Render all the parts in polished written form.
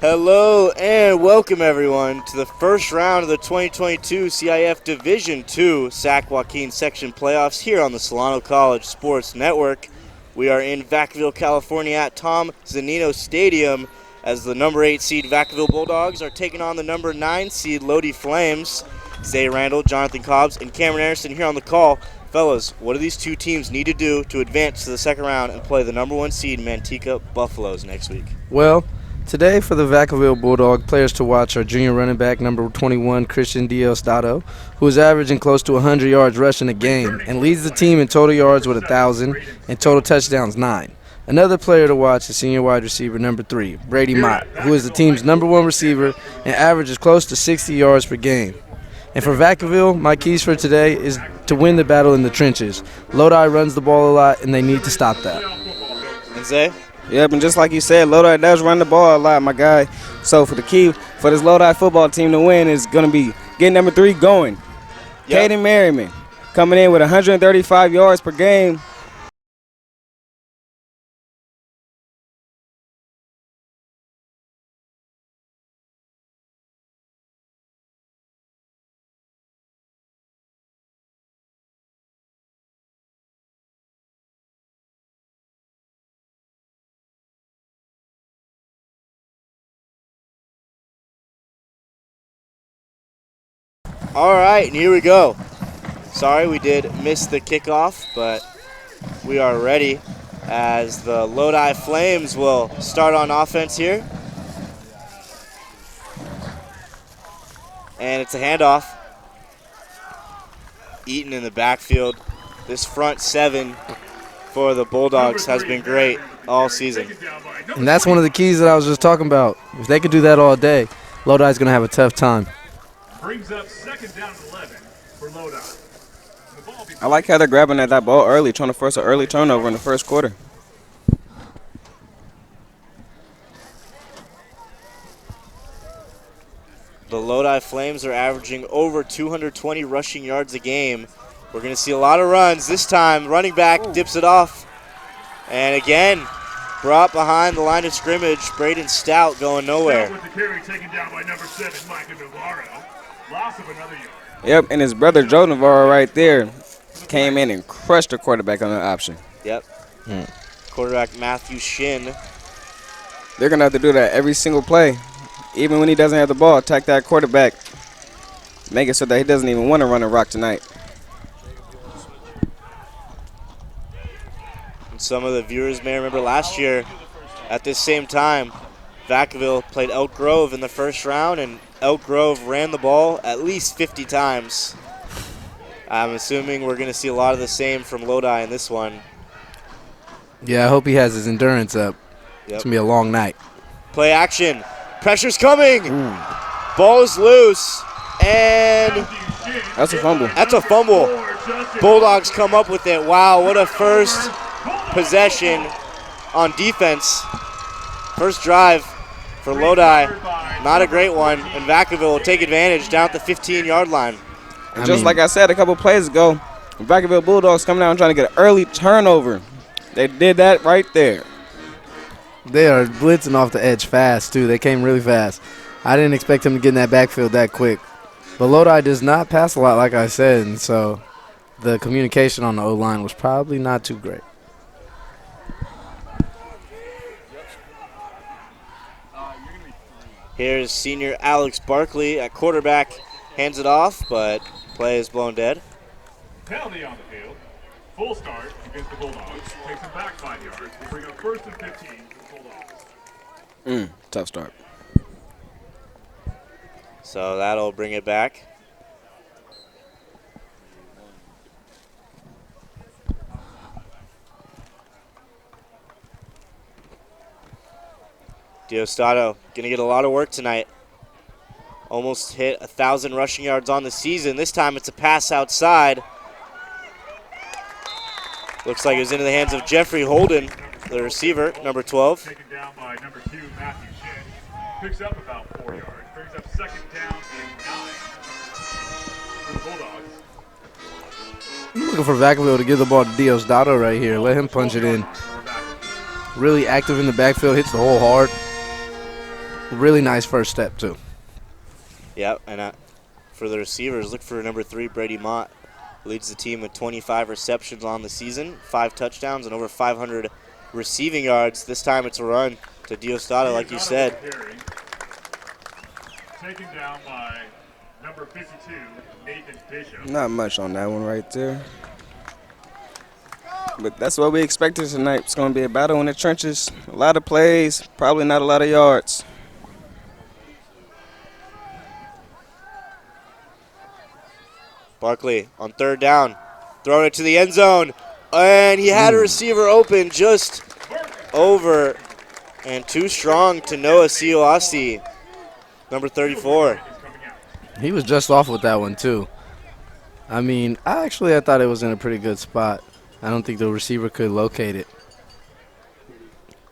Hello and welcome everyone to the first round of the 2022 CIF Division II San Joaquin Section playoffs here on the Solano College Sports Network. We are in Vacaville, California at Tom Zanino Stadium as the number 8 seed Vacaville Bulldogs are taking on the number 9 seed Lodi Flames. Zay Randall, Jonathan Cobbs, and Cameron Anderson here on the call. Fellas, what do these two teams need to do to advance to the second round and play the number 1 seed Manteca Buffaloes next week? Well, today for the Vacaville Bulldog, players to watch are junior running back number 21, Christian Diosdado, who is averaging close to 100 yards rushing a game and leads the team in total yards with 1,000 and total touchdowns 9. Another player to watch is senior wide receiver number 3, Brady Mott, who is the team's number 1 receiver and averages close to 60 yards per game. And for Vacaville, my keys for today is to win the battle in the trenches. Lodi runs the ball a lot, and they need to stop that. And Zay? Yep, and just like you said, Lodi does run the ball a lot, my guy. So for the key for this Lodi football team to win is going to be getting number 3 going. Yep. Caden Merriman coming in with 135 yards per game. All right, and here we go. Sorry, we did miss the kickoff, but we are ready as the Lodi Flames will start on offense here. And it's a handoff. Eaton in the backfield. This front 7 for the Bulldogs has been great all season. And that's one of the keys that I was just talking about. If they could do that all day, Lodi's going to have a tough time. Brings up second down and 11 for Lodi. I like how they're grabbing at that ball early, trying to force an early turnover in the first quarter. The Lodi Flames are averaging over 220 rushing yards a game. We're going to see a lot of runs. This time, running back dips it off. And again, brought behind the line of scrimmage. Braden Stout going nowhere. With the carry taken down by number 7, Micah Navarro. Loss of another yard. Yep, and his brother Joe Navarro right there came in and crushed the quarterback on the option. Yep. Quarterback Matthew Shin. They're going to have to do that every single play. Even when he doesn't have the ball, attack that quarterback. Make it so that he doesn't even want to run a rock tonight. And some of the viewers may remember last year at this same time, Vacaville played Elk Grove in the first round, and Elk Grove ran the ball at least 50 times. I'm assuming we're going to see a lot of the same from Lodi in this one. Yeah, I hope he has his endurance up. Yep. It's going to be a long night. Play action. Pressure's coming. Ball is loose. And That's a fumble. that's a fumble. Bulldogs come up with it. Wow, what a first possession on defense. First drive for Lodi. Not a great one. And Vacaville will take advantage down at the 15-yard line. Just like I said a couple plays ago, Vacaville Bulldogs coming out and trying to get an early turnover. They did that right there. They are blitzing off the edge fast, too. They came really fast. I didn't expect him to get in that backfield that quick. But Lodi does not pass a lot, like I said, and so the communication on the O-line was probably not too great. Here's senior Alex Barkley at quarterback. Hands it off, but play is blown dead. Penalty on the field. Full start against the Bulldogs. Takes them back 5 yards. They bring up first and 15 for the Bulldogs. Tough start. So that'll bring it back. Diosdado going to get a lot of work tonight. Almost hit 1,000 rushing yards on the season. This time it's a pass outside. Looks like it was into the hands of Jeffrey Holden, the receiver, number 12. Taken down by number 2, Matthew Shin. Picks up about 4 yards. Brings up second down and 9 for the Bulldogs. I'm looking for Vacaville to give the ball to Diosdado right here. Let him punch it in. Really active in the backfield, hits the hole hard. Really nice first step, too. Yep, and for the receivers, look for number 3, Brady Mott. Leads the team with 25 receptions on the season, 5 touchdowns, and over 500 receiving yards. This time it's a run to Diosdado, like you said. Taken down by number 52, Nathan Bishop. Not much on that one right there. But that's what we expected tonight. It's going to be a battle in the trenches. A lot of plays, probably not a lot of yards. Barkley on 3rd down, throwing it to the end zone, and he had a receiver open just over and too strong to Noah Sioasi, number 34. He was just off with that one, too. I mean, I thought it was in a pretty good spot. I don't think the receiver could locate it.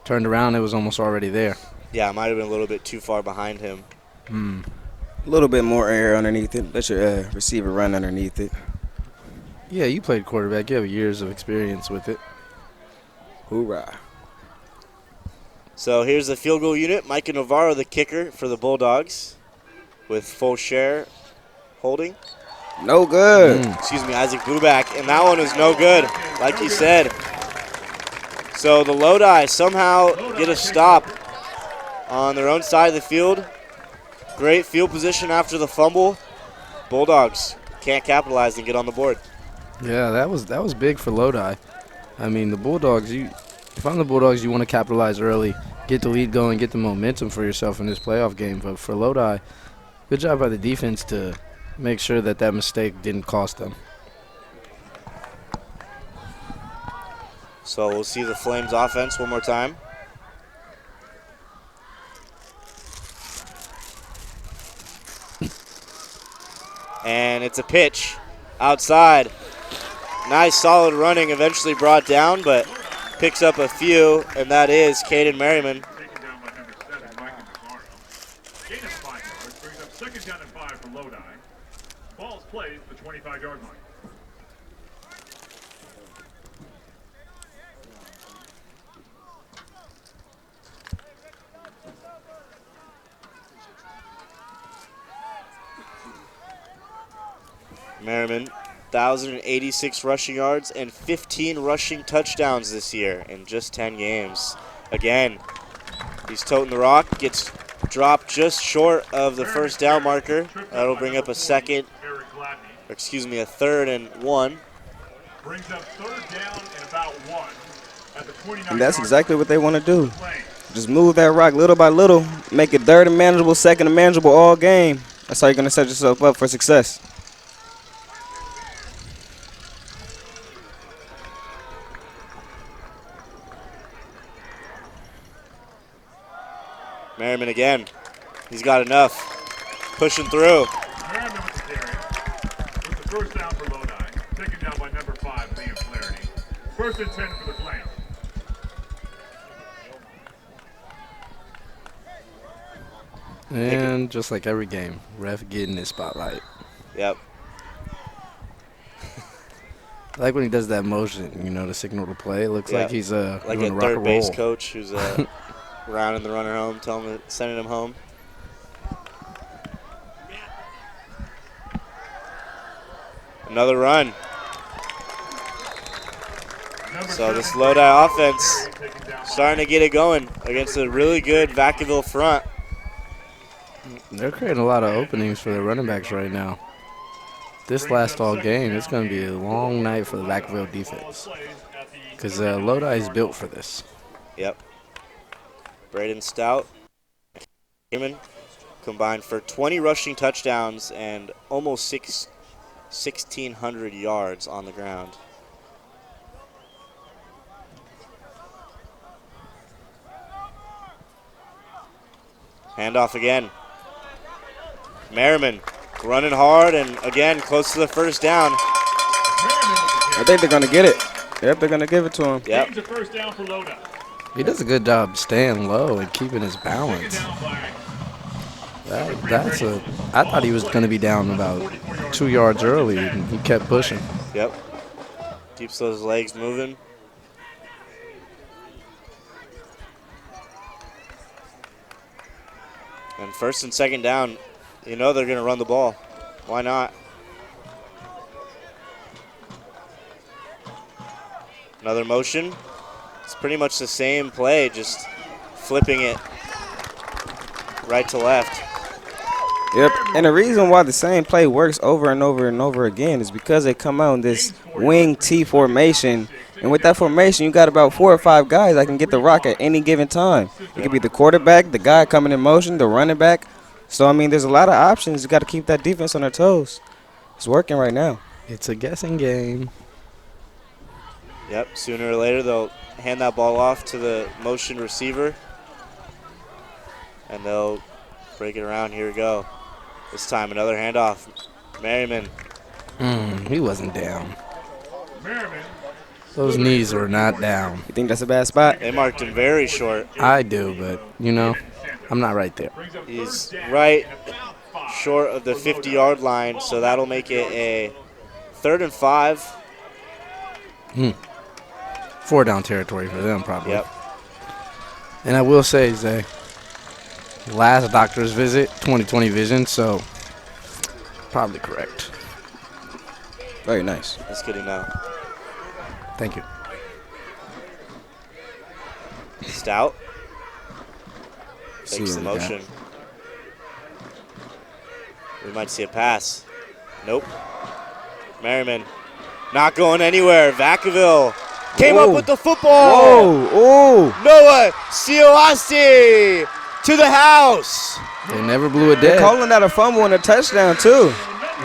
Turned around, it was almost already there. Yeah, it might have been a little bit too far behind him. A little bit more air underneath it. Let your receiver run underneath it. Yeah, you played quarterback. You have years of experience with it. Hoorah. So here's the field goal unit. Micah Navarro, the kicker for the Bulldogs, with full share holding. No good. Excuse me, Isaac Bluback, and that one is no good, like you said. So the Lodi somehow get a stop on their own side of the field. Great field position after the fumble. Bulldogs can't capitalize and get on the board. Yeah, that was big for Lodi. I mean, the Bulldogs, if I'm the Bulldogs, you want to capitalize early, get the lead going, get the momentum for yourself in this playoff game. But for Lodi, good job by the defense to make sure that mistake didn't cost them. So we'll see the Flames offense one more time. And it's a pitch outside. Nice solid running, eventually brought down, but picks up a few, and that is Caden Merriman. Taken down by number 7, Micah Navarro. Gain of 5 yards, brings up 2nd down and 5 for Lodi. Ball's played at the 25-yard line. Merriman, 1,086 rushing yards and 15 rushing touchdowns this year in just 10 games. Again, he's toting the rock, gets dropped just short of the first down marker. That'll bring up a 3rd and 1. Brings up 3rd down and about 1 at the 29. And that's exactly what they want to do. Just move that rock little by little, make it 3rd and manageable, 2nd and manageable all game. That's how you're going to set yourself up for success. Merriman again. He's got enough. Pushing through. Merriman with the carry. With the 1st down for Lodi. Taken down by number 5, Liam Flaherty. 1st and 10 for the Flames. And just like every game, ref getting his spotlight. Yep. I like when he does that motion, to signal to play. It looks like he's like doing a rock third and base roll. coach who's rounding the runner home, sending him home. Another run. So this Lodi offense starting to get it going against a really good Vacaville front. They're creating a lot of openings for their running backs right now. This lasts all game. It's going to be a long night for the Vacaville defense because Lodi is built for this. Yep. Braden Stout, Heyman combined for 20 rushing touchdowns and almost 1,600 yards on the ground. Handoff again. Merriman running hard and again close to the 1st down. I think they're going to get it. Yep, they're going to give it to him. Yep. Gains a 1st down for Lodi. He does a good job staying low and keeping his balance. I thought he was going to be down about 2 yards early, and he kept pushing. Yep. Keeps those legs moving. And first and second down, you know they're going to run the ball. Why not? Another motion. It's pretty much the same play, just flipping it right to left. Yep, and the reason why the same play works over and over and over again is because they come out in this wing T formation. And with that formation, you got about 4 or 5 guys that can get the rock at any given time. It could be the quarterback, the guy coming in motion, the running back. So, I mean, there's a lot of options. You got to keep that defense on their toes. It's working right now. It's a guessing game. Yep, sooner or later they'll hand that ball off to the motion receiver. And they'll break it around. Here we go. This time another handoff. Merriman. He wasn't down. Merriman. Those knees were not down. You think that's a bad spot? They marked him very short. I do, but, you know, I'm not right there. He's right short of the 50-yard line, so that'll make it a 3rd and 5. 4 down territory for them, probably. Yep. And I will say, Zay, last doctor's visit, 20/20 vision, so probably correct. Very nice. That's good to know. Thank you. Stout See takes the what we got. motion. We might see a pass. Nope. Merriman not going anywhere. Vacaville came up Whoa. with the football. Oh, Noah Sioasti to the house. They never blew it they're dead. calling that a fumble and a touchdown, too.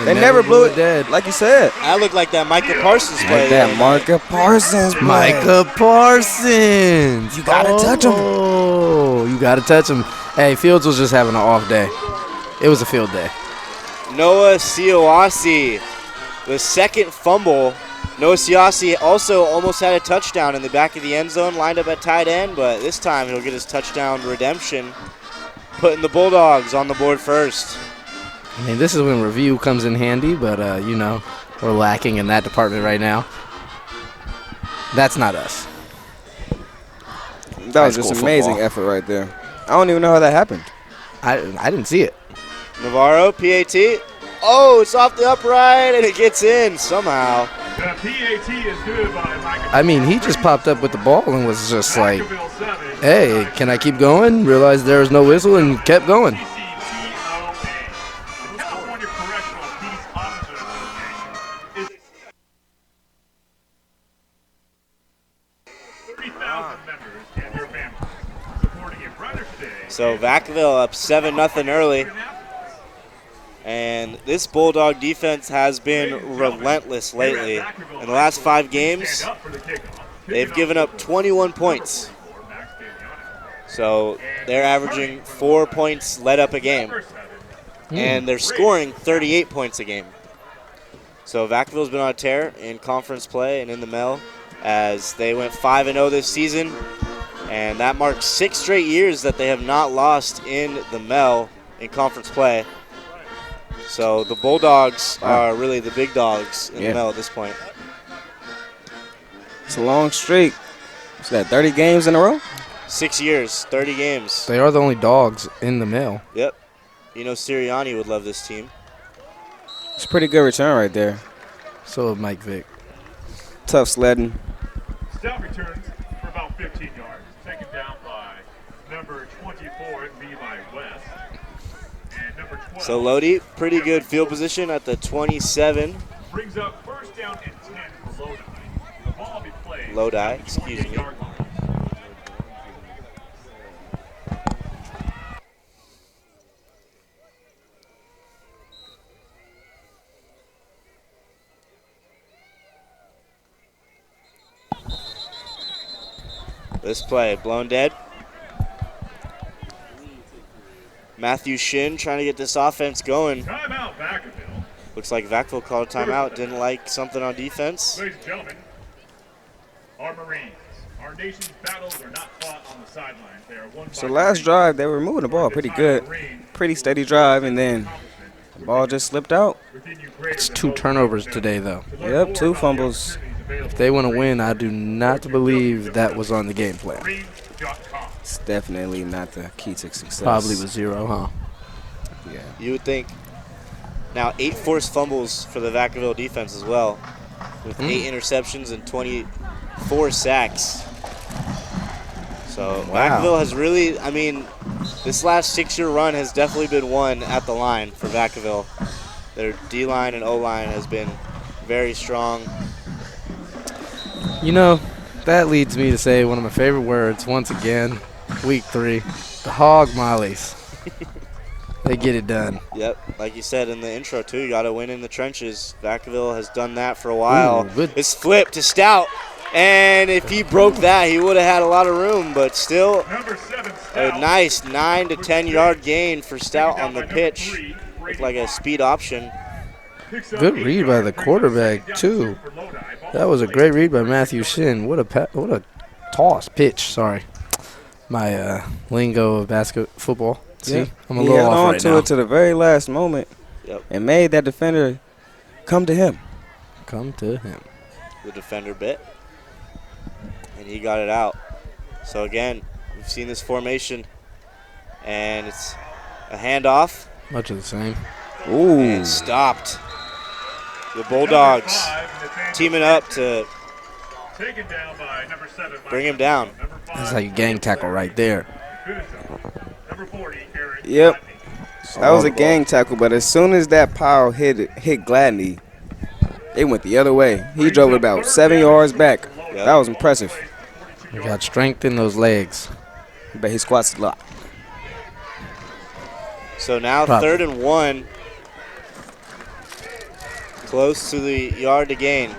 They never blew it dead. like you said. That looked like that Micah Parsons play. Like that Micah Parsons play. Micah Parsons. You gotta touch him. Oh, you got to touch him. Hey, Fields was just having an off day. It was a field day. Noah Sioasti, the second fumble. Noah Sioasti also almost had a touchdown in the back of the end zone, lined up at tight end, but this time he'll get his touchdown redemption, putting the Bulldogs on the board first. I mean, this is when review comes in handy, but, you know, we're lacking in that department right now. That's not us. That was High just school amazing football. effort right there. I don't even know how that happened. I didn't see it. Navarro, PAT. Oh, it's off the upright, and it gets in somehow. The PAT is good by Micah. I mean, he just popped up with the ball and was just like, Vacaville 7. hey, can I keep going? Realized there was no whistle and kept going. CCTOA. The California Correctional Peace Officers Association is 30,000 members and their families supporting a Brothers Day. So Vacaville up 7-0 early. And this Bulldog defense has been relentless lately. In the last 5 games, they've given up 21 points. So they're averaging 4 points let up a game. And they're scoring 38 points a game. So Vacaville's been on a tear in conference play and in the MEL as they went 5-0 this season. And that marks 6 straight years that they have not lost in the MEL in conference play. So the Bulldogs are really the big dogs in the MEL at this point. It's a long streak. What's that, 30 games in a row? 6 years, 30 games. They are the only dogs in the mill. Yep. You know Sirianni would love this team. It's a pretty good return right there. So would Mike Vick. Tough sledding. Stout returns for about 15 yards. Taken down by number 24, Levi West. And number 12. So Lodi, pretty good field position at the 27. Brings up first down and 10 for Lodi. The ball will be played. Lodi, at the excuse me. 28-yard line. This play, blown dead. Matthew Shin trying to get this offense going. Timeout, Vacaville. Looks like Vacaville called a timeout. Didn't like something on defense. Ladies and gentlemen, our Marines, our nation's battles are not fought on the sidelines. They are won So by last Marines. drive, they were moving the ball pretty good. Pretty steady drive, and then the ball just slipped out. It's 2 turnovers today, though. Yep, 2 fumbles. If they want to win, I do not believe that was on the game plan. It's definitely not the key to success. Probably was 0, huh? Yeah. You would think. Now 8 forced fumbles for the Vacaville defense as well, with 8 interceptions and 24 sacks. So Vacaville has really, I mean, this last 6-year run has definitely been won at the line for Vacaville. Their D-line and O-line has been very strong. You know, that leads me to say one of my favorite words once again, week 3, the hog mollies. They get it done. Yep, like you said in the intro too, you got to win in the trenches. Vacaville has done that for a while. Ooh, good. It's flipped to Stout, and if he broke that, he would have had a lot of room, but still a nice 9 to 10 yard gain for Stout on the pitch. Looked like a speed option. Good read by the quarterback, too. That was a great read by Matthew Shin. What a toss, pitch, sorry. My lingo of football. See, Yep. I'm a He little held off on right to now. it to the very last moment. Yep. And made that defender come to him. Come to him. The defender bit, and he got it out. So again, we've seen this formation, and it's a handoff. Much of the same. Ooh. And stopped. The Bulldogs teaming up to bring him down. That's how you gang tackle right there. Yep. That was a gang tackle, but as soon as that power hit Gladney, it went the other way. He drove about 7 yards back. Yep. That was impressive. We got strength in those legs. But he squats a lot. So now Probably. 3rd and 1. Close to the yard to gain.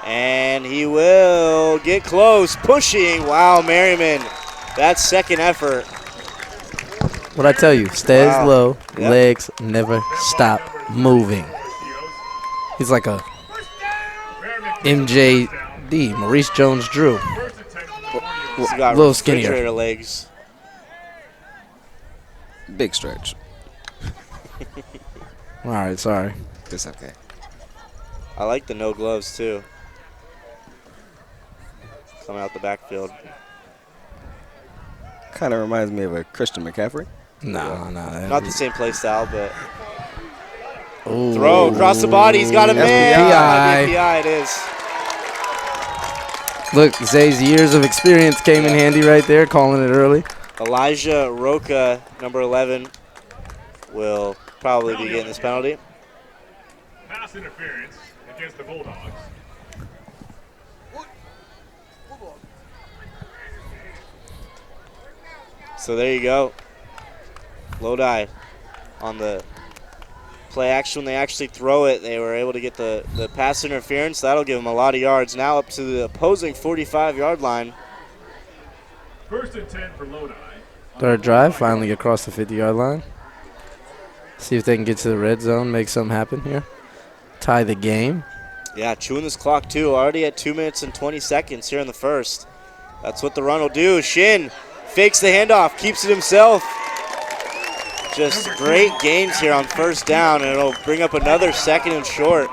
And he will get close, pushing. Wow, Merriman, that second effort. What I tell you, stays Wow. low, Yep. legs never stop moving. He's like a MJD, Maurice Jones-Drew. He's got little skinnier. refrigerator legs. Big stretch. All right, sorry. It's okay. I like the no gloves too. Coming out the backfield. Kind of reminds me of a Christian McCaffrey. No. Not the same play style, but Ooh. throw across the body. He's got a man. FBI. FBI it is. Look, Zay's years of experience came in handy right there, calling it early. Elijah Roca, number 11, will probably be getting this penalty. Pass interference against the Bulldogs. So there you go. Lodi on the play action. When they actually throw it, they were able to get the pass interference. That'll give them a lot of yards. Now up to the opposing 45-yard line. 1st and 10 for Lodi. Third drive, finally across the 50-yard line. See if they can get to the red zone, make something happen here. Tie the game. Yeah, chewing this clock too. Already at 2 minutes and 20 seconds here in the first. That's what the run will do. Shin fakes the handoff, keeps it himself. Just great gains here on 1st down, and it'll bring up another 2nd and short.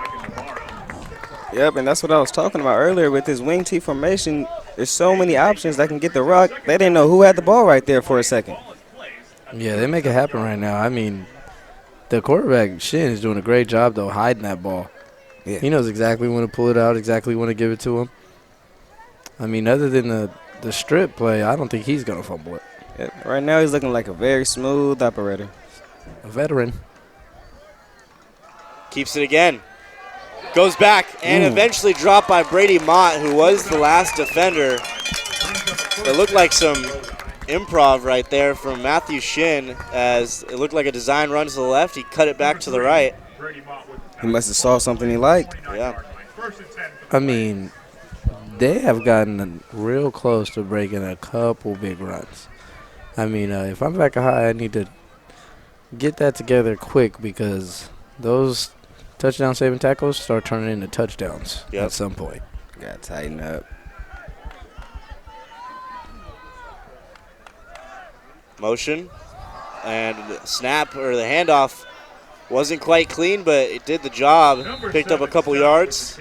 Yep, and that's what I was talking about earlier with this wing T formation. There's so many options that can get the rock. They didn't know who had the ball right there for a second. Yeah, they make it happen right now. I mean, the quarterback, Shin, is doing a great job, though, hiding that ball. Yeah. He knows exactly when to pull it out, exactly when to give it to him. I mean, other than the strip play, I don't think he's going to fumble it. Yep. Right now he's looking like a very smooth operator. A veteran. Keeps it again. Goes back and eventually dropped by Brady Mott, who was the last defender. It looked like some improv right there from Matthew Shin, as it looked like a design run to the left. He cut it back to the right. He must have saw something he liked. Yeah. I mean, they have gotten real close to breaking a couple big runs. I mean, if I'm back high, I need to get that together quick, because those touchdown saving tackles start turning into touchdowns at some point. Got to tighten up. Motion and snap, or the handoff wasn't quite clean, but it did the job. Picked up a couple yards.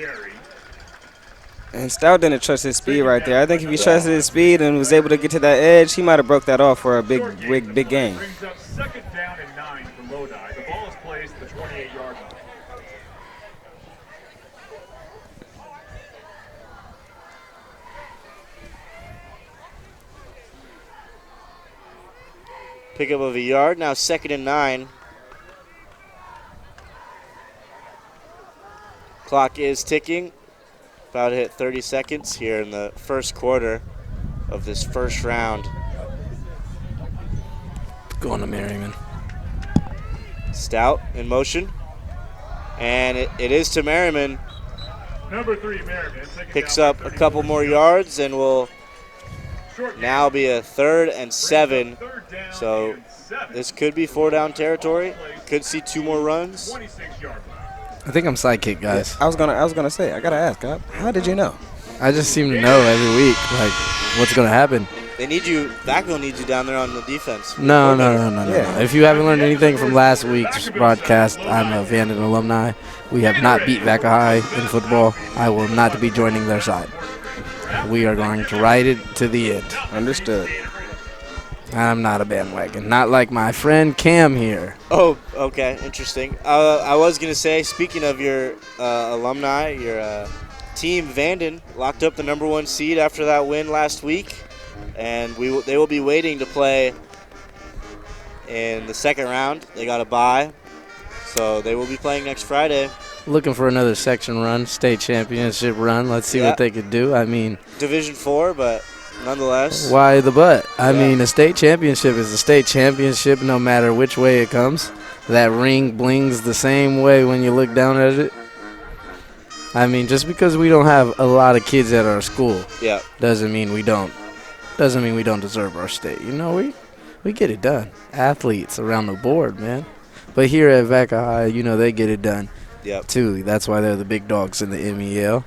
And Stout didn't trust his speed right there. I think if he trusted his speed and was able to get to that edge, he might have broke that off for a big gain. Pickup of a yard. Now 2nd and 9. Clock is ticking. About to hit 30 seconds here in the first quarter of this first round. Going to Merriman. Stout in motion. And it is to Merriman. Number 3, Merriman. Picks up a couple more yards and will now be a 3rd and 7. So this could be 4-down territory. Could see 2 more runs. I think I'm sidekick, guys. I was gonna say, I gotta ask, how did you know? I just seem to know every week, like, what's going to happen. They need you. Vacaville needs you down there on the defense. No. Yeah. If you haven't learned anything from last week's broadcast, I'm a Vanden alumni. We have not beat Vaca High in football. I will not be joining their side. We are going to ride it to the end. Understood. I'm not a bandwagon. Not like my friend Cam here. Oh, okay. Interesting. I was going to say, speaking of your alumni, your team, Vanden, locked up the number 1 seed after that win last week. And they will be waiting to play in the 2nd round. They got a bye. So they will be playing next Friday. Looking for another section run, state championship run. Let's see what they could do. I mean, Division 4, but nonetheless. why the but? I mean, a state championship is a state championship no matter which way it comes. That ring blings the same way when you look down at it. I mean, just because we don't have a lot of kids at our school doesn't mean we don't deserve our state. You know, we get it done. Athletes around the board, man. But here at Vaca High, you know, they get it done. Too. That's why they're the big dogs in the MEL.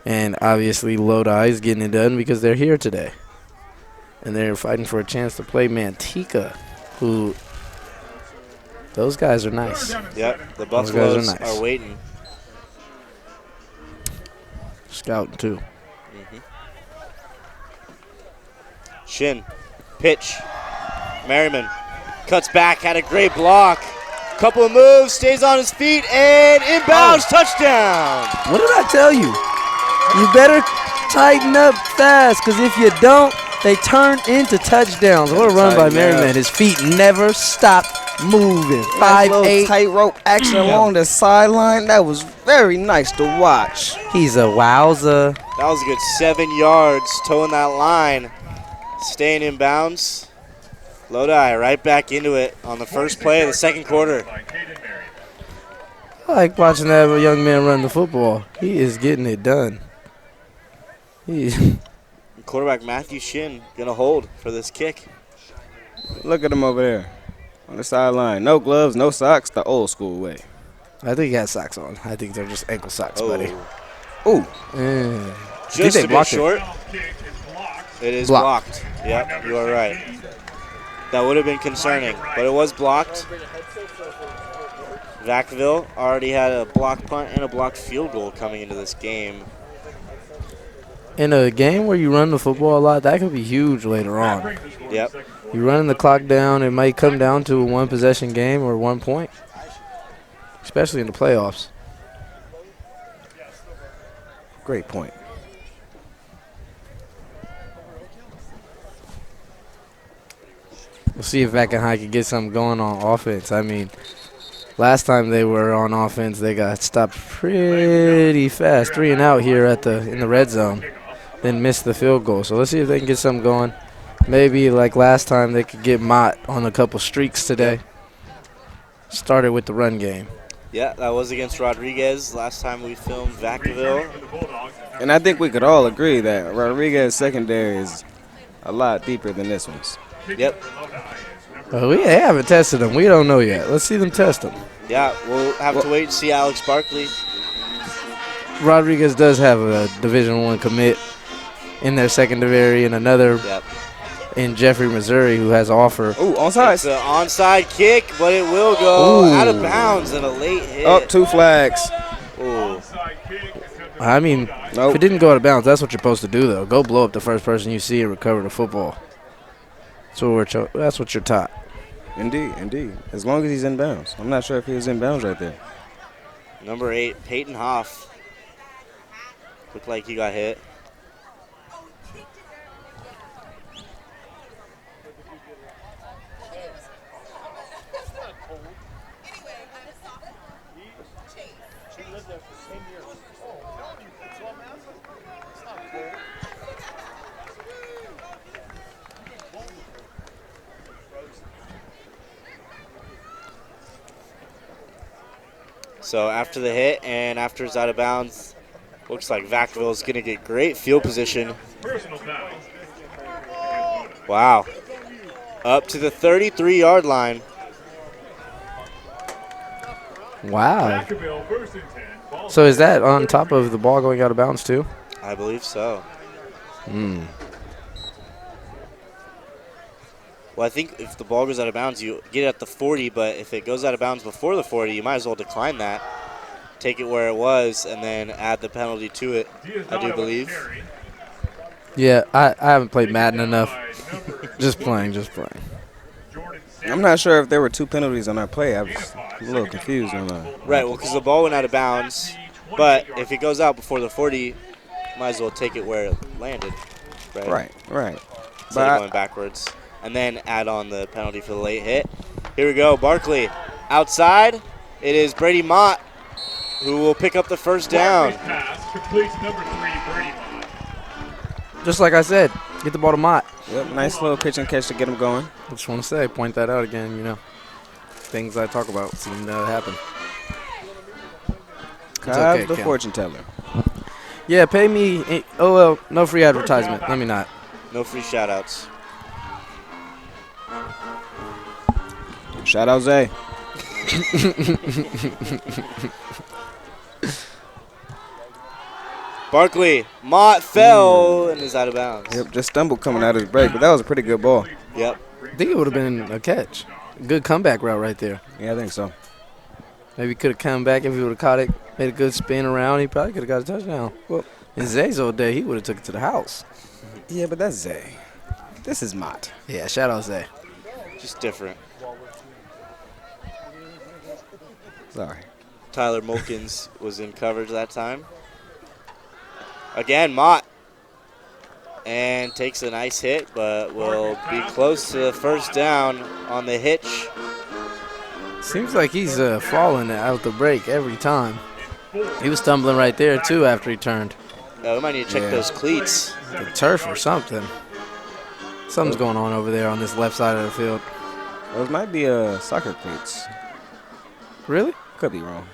And obviously Lodi is getting it done because they're here today. And they're fighting for a chance to play Manteca, who those guys are nice. Yep, the Buffaloes are waiting. Scouting too. Shin, pitch. Merriman cuts back, had a great block. Couple of moves, stays on his feet, and inbounds, touchdown. What did I tell you? You better tighten up fast, because if you don't, they turn into touchdowns. What a run by Merriman. His feet never stopped moving. 5'8". Tightrope action along the sideline. That was very nice to watch. He's a wowza. That was a good 7 yards, towing that line. Staying in bounds. Lodi right back into it on the first play of the 2nd quarter. I like watching that young man run the football. He is getting it done. Quarterback Matthew Shin going to hold for this kick. Look at him over there on the sideline. No gloves, no socks, the old school way. I think he has socks on. I think they're just ankle socks, buddy. Ooh. Just a bit short. It is blocked. Yep, you are right. That would have been concerning, but it was blocked. Vacaville already had a blocked punt and a blocked field goal coming into this game. In a game where you run the football a lot, that could be huge later on. Yep. You're running the clock down, it might come down to a 1-possession game or 1 point, especially in the playoffs. Great point. We'll see if Vaca High can get something going on offense. I mean, last time they were on offense, they got stopped pretty fast. 3 and out here in the red zone, then missed the field goal. So let's see if they can get something going. Maybe like last time, they could get Mott on a couple streaks today. Started with the run game. Yeah, that was against Rodriguez last time we filmed Vacaville. And I think we could all agree that Rodriguez secondary is a lot deeper than this one's. Yep. We haven't tested them. We don't know yet. Let's see them test them. Yeah, we'll have to wait and see Alex Barkley. Rodriguez does have a Division I commit in their secondary and another in Jeffrey, Missouri, who has offer. Ooh, onside. It's an onside kick, but it will go out of bounds and a late hit. Up 2 flags. Ooh. I mean, if it didn't go out of bounds, that's what you're supposed to do, though. Go blow up the first person you see and recover the football. That's what you're taught. Indeed. As long as he's in bounds. I'm not sure if he was in bounds right there. Number 8, Peyton Hoff. Looked like he got hit. So after the hit and after it's out of bounds, looks like Vacaville is going to get great field position. Personal foul. Wow. Up to the 33-yard line. Wow. Vacaville, 1st and 10. Ball So is that on top of the ball going out of bounds too? I believe so. Well, I think if the ball goes out of bounds, you get it at the 40, but if it goes out of bounds before the 40, you might as well decline that. Take it where it was and then add the penalty to it, I do believe. Yeah, I haven't played Madden enough. Just playing. I'm not sure if there were 2 penalties on that play. I was a little confused on that. Right, well, because the ball went out of bounds, but if it goes out before the 40, might as well take it where it landed. Right. Instead of going backwards. And then add on the penalty for the late hit. Here we go, Barkley. Outside, it is Brady Mott who will pick up the first down. Pass completes number 3, Brady Mott. Just like I said, get the ball to Mott. Yep, nice little pitch and catch to get him going. I just want to say, point that out again, you know. Things I talk about seem to happen. Cobb, okay, the Ken. fortune teller. Yeah, pay me. Oh, well, no free advertisement. Let me not. No free shout-outs. Shout out Zay. Barkley, Mott fell and is out of bounds. Yep, just stumbled coming out of his break, but that was a pretty good ball. Yep. I think it would have been a catch. Good comeback route right there. Yeah, I think so. Maybe he could have come back if he would have caught it, made a good spin around. He probably could have got a touchdown. Well, in Zay's old day, he would have took it to the house. Yeah, but that's Zay. This is Mott. Yeah, shout out Zay. Just different. Sorry. Tyler Mulkins was in coverage that time. Again, Mott. And takes a nice hit, but will be close to the first down on the hitch. Seems like he's falling out the break every time. He was stumbling right there, too, after he turned. We might need to check those cleats. The turf or something. Something's going on over there on this left side of the field. Those might be soccer cleats. Really? Could be wrong.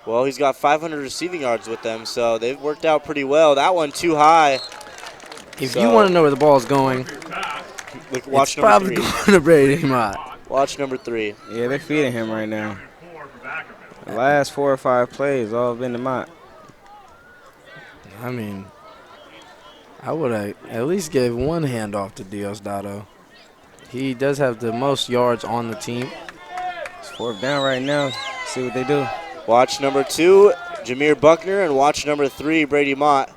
Well, he's got 500 receiving yards with them, so they've worked out pretty well. That one too high. If you want to know where the ball is going, Look, watch it's number probably 3. going to Brady Mott. Watch number 3. Yeah, they're feeding him right now. The last 4 or 5 plays all been to Mott. I mean, I would have at least gave one handoff to Diosdado. He does have the most yards on the team. It's 4th down right now. See what they do. Watch number 2, Jameer Buckner, and watch number 3, Brady Mott.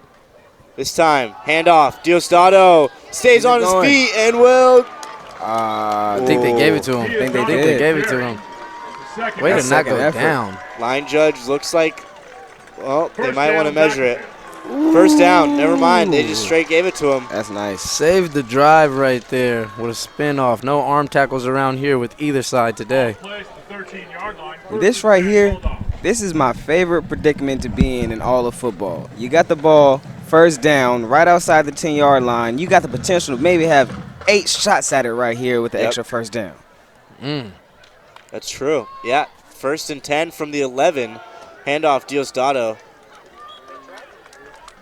This time, handoff. Diosdado stays on his feet and will. I think they gave it to him. I think they they gave it to him. Way to not second go effort. down. Line judge looks like, well, they might want to measure it. First down. Never mind. They just straight gave it to him. That's nice. Saved the drive right there with a spin off. No arm tackles around here with either side today. This right here, this is my favorite predicament to be in all of football. You got the ball, first down, right outside the 10-yard line. You got the potential to maybe have 8 shots at it right here with the extra first down. That's true. Yeah. First and 10 from the 11. Handoff Diosdado.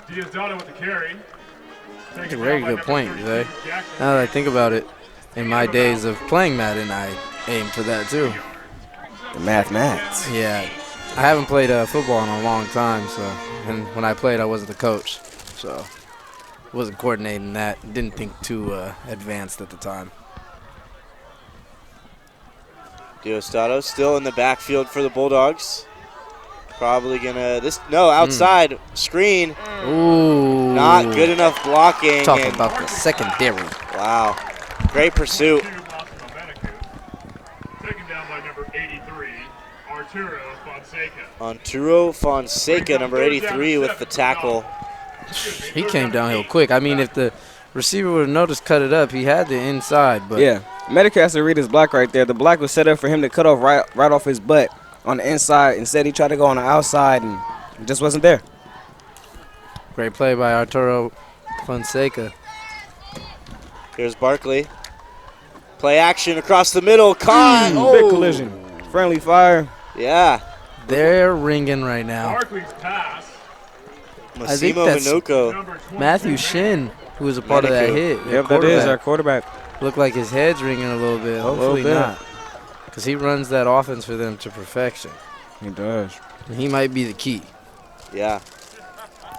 Diosdado with the carry. That's a very good point, Zay. Now that I think about it, in my days of playing Madden, I aimed for that too. The mathematics. Yeah. I haven't played football in a long time, so, and when I played, I wasn't the coach, so wasn't coordinating that. Didn't think too advanced at the time. Diosdado still in the backfield for the Bulldogs. Probably gonna outside screen. Ooh. Not good enough blocking. Talking about the secondary. Wow. Great pursuit. Taken down by number 83, Arturo Fonseca. Arturo Fonseca, number 83, with the tackle. He came downhill quick. I mean, if the receiver would have noticed, cut it up, he had the inside. But yeah, Medicare has to read his block right there. The block was set up for him to cut off right off his butt. on the inside. Instead, he tried to go on the outside, and it just wasn't there. Great play by Arturo Fonseca. Here's Barkley. Play action across the middle. Caught. Big collision. Friendly fire. Yeah. They're ringing right now. Barkley's pass. I think Massimo that's Minuko. Number 20. Matthew Shin, who was a part of that hit. Yep, that is our quarterback. Looked like his head's ringing a little bit. Hopefully bit. not. Because he runs that offense for them to perfection. He does. And he might be the key. Yeah.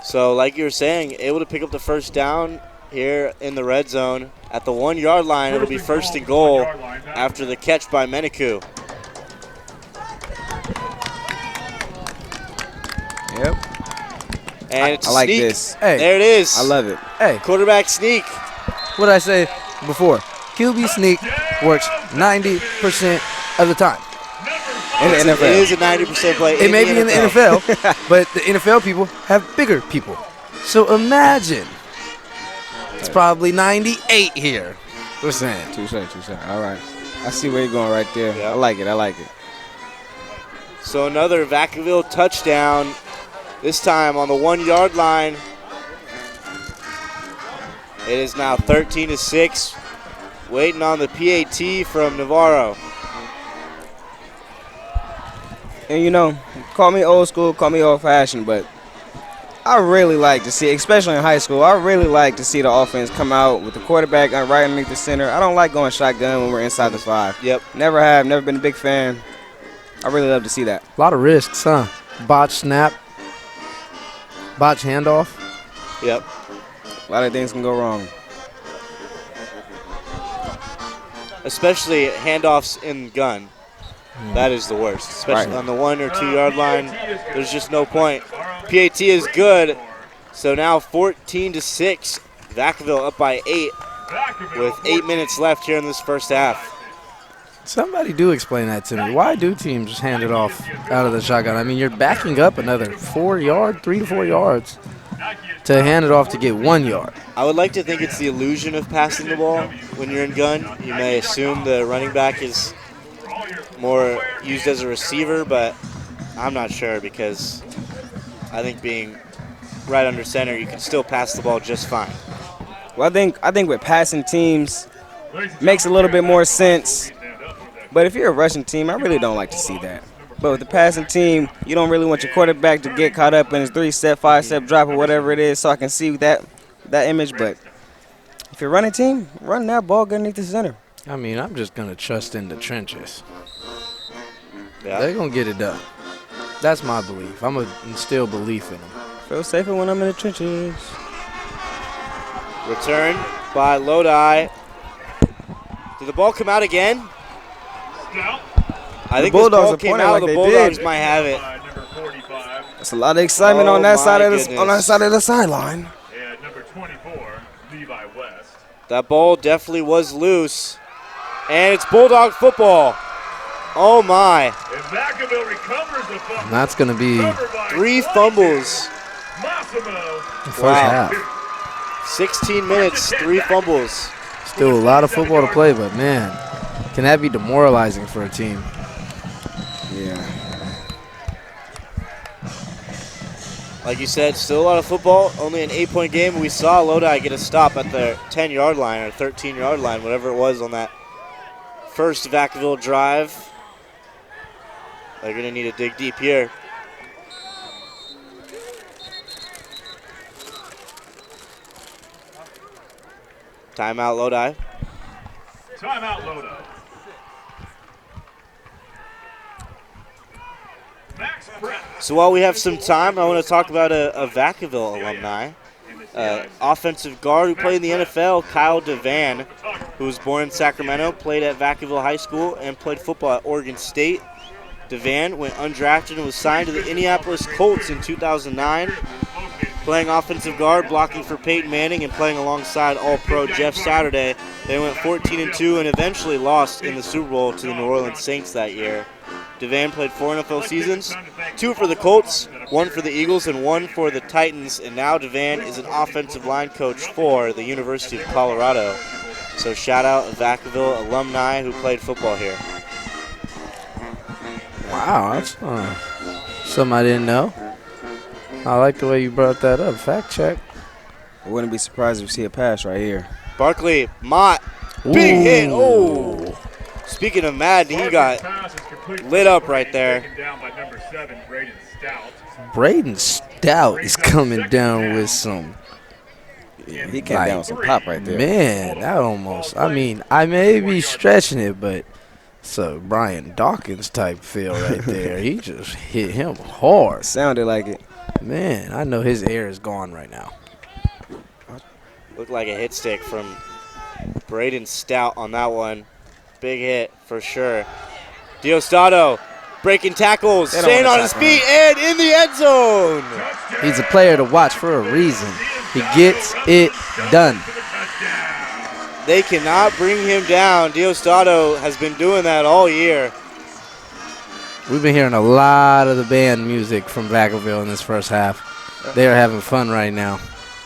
So, like you were saying, able to pick up the first down here in the red zone. At the 1 yard line, it'll be first and goal after the catch by Meniku. Yep. And it's I like sneak. this. Hey, There it is. I love it. hey, Quarterback sneak. what did I say before? QB sneak works 90% of the time. In the It NFL. is a 90% play. It may be in the NFL, but the NFL people have bigger people. So imagine it's probably 98 here. Just saying. Touche. All right. I see where you're going right there. Yeah. I like it. So another Vacaville touchdown, this time on the 1 yard line. It is now 13-6, waiting on the PAT from Navarro. And you know, call me old school, call me old fashioned, but I really like to see, especially in high school, I really like to see the offense come out with the quarterback right underneath the center. I don't like going shotgun when we're inside the 5. Yep. Never been a big fan. I really love to see that. A lot of risks, huh? Botch snap, botch handoff. Yep. A lot of things can go wrong. Especially handoffs in gun. That is the worst. Especially Right. on the 1 or 2 yard line. There's just no point. PAT is good. So now 14-6. Vacaville up by 8 with 8 minutes left here in this first half. Somebody do explain that to me. Why do teams just hand it off out of the shotgun? I mean, you're backing up another 3 to 4 yards to hand it off to get 1 yard. I would like to think it's the illusion of passing the ball when you're in gun. You may assume the running back is more used as a receiver, but I'm not sure because I think being right under center, you can still pass the ball just fine. Well, I think with passing teams makes a little bit more sense. But if you're a rushing team, I really don't like to see that. But with the passing team, you don't really want your quarterback to get caught up in his 3-step, 5-step drop or whatever it is, so I can see that image. But if you're running team, run that ball underneath the center. I mean, I'm just going to trust in the trenches. Yeah. They're going to get it done. That's my belief. I'm going to instill belief in them. Feel safer when I'm in the trenches. Return by Lodi. Did the ball come out again? I think this Bulldogs ball are came pointing out. like The they Bulldogs did. might have it. Number 45. That's a lot of excitement Oh, on that my side of goodness. the sideline. And number 24, Levi West. That ball definitely was loose. And it's Bulldog football. Oh, my. And Vacaville recovers the fumble. And that's going to be Covered by 3 Swanson. fumbles. Massimo. the first Wow. half. 16 minutes, 3 fumbles. Still a lot of football to play, but, man, can that be demoralizing for a team? Yeah. Like you said, still a lot of football. Only an 8-point game. We saw Lodi get a stop at the 10-yard line or 13-yard line, whatever it was on that first Vacaville drive. They're going to need to dig deep here. Timeout, Lodi. Timeout, Lodi. Max Brett. So while we have some time, I want to talk about a Vacaville alumni. Offensive guard who played in the NFL, Kyle DeVan, who was born in Sacramento, played at Vacaville High School, and played football at Oregon State. DeVan went undrafted and was signed to the Indianapolis Colts in 2009, playing offensive guard, blocking for Peyton Manning, and playing alongside All-Pro Jeff Saturday. They went 14-2 and eventually lost in the Super Bowl to the New Orleans Saints that year. DeVan played 4 NFL seasons, 2 for the Colts, 1 for the Eagles, and 1 for the Titans. And now DeVan is an offensive line coach for the University of Colorado. So shout out Vacaville alumni who played football here. Wow. Wow, that's something I didn't know. I like the way you brought that up. Fact check. I wouldn't be surprised if you see a pass right here. Barkley, Mott, big hit. Oh. Speaking of Madden, he got lit up right there. Braden Stout is coming down with some. Yeah, he came down with some pop right there. Man, that almost. I mean, I may be stretching it, but it's a Brian Dawkins type feel right there. He just hit him hard. Sounded like it. Man, I know his air is gone right now. Looked like a hit stick from Braden Stout on that one. Big hit for sure. Diosdado breaking tackles, staying on his feet, and in the end zone. He's a player to watch for a reason. He gets it done. They cannot bring him down. Diosdado has been doing that all year. We've been hearing a lot of the band music from Vacaville in this first half. They are having fun right now.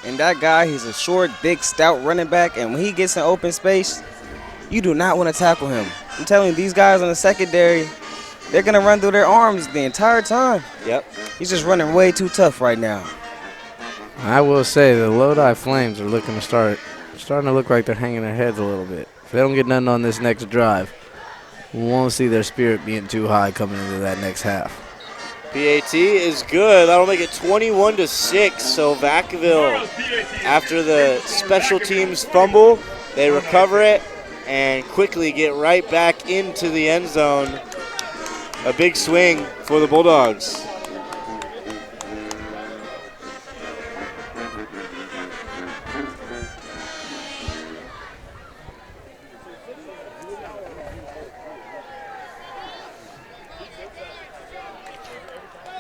And that guy, he's a short, big, stout running back, and when he gets in open space, you do not want to tackle him. I'm telling you, these guys on the secondary, they're going to run through their arms the entire time. Yep. He's just running way too tough right now. I will say the Lodi Flames are looking to starting to look like they're hanging their heads a little bit. If they don't get nothing on this next drive, we won't see their spirit being too high coming into that next half. PAT is good. That'll make it 21-6. So Vacaville, after the special teams fumble, they recover it and quickly get right back into the end zone. A big swing for the Bulldogs.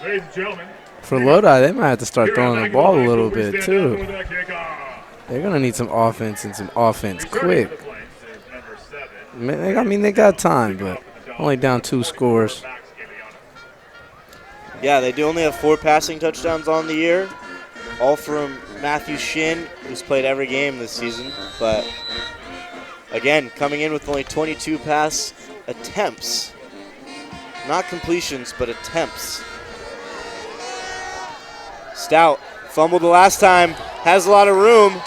Ladies and gentlemen, For Lodi, they might have to start throwing the ball a little bit, too. They're going to need some offense and some offense quick. I mean, they got time, but only down 2 scores. Yeah, they do only have 4 passing touchdowns on the year, all from Matthew Shin, who's played every game this season. But, again, coming in with only 22 pass attempts. Not completions, but attempts. Stout fumbled the last time, has a lot of room,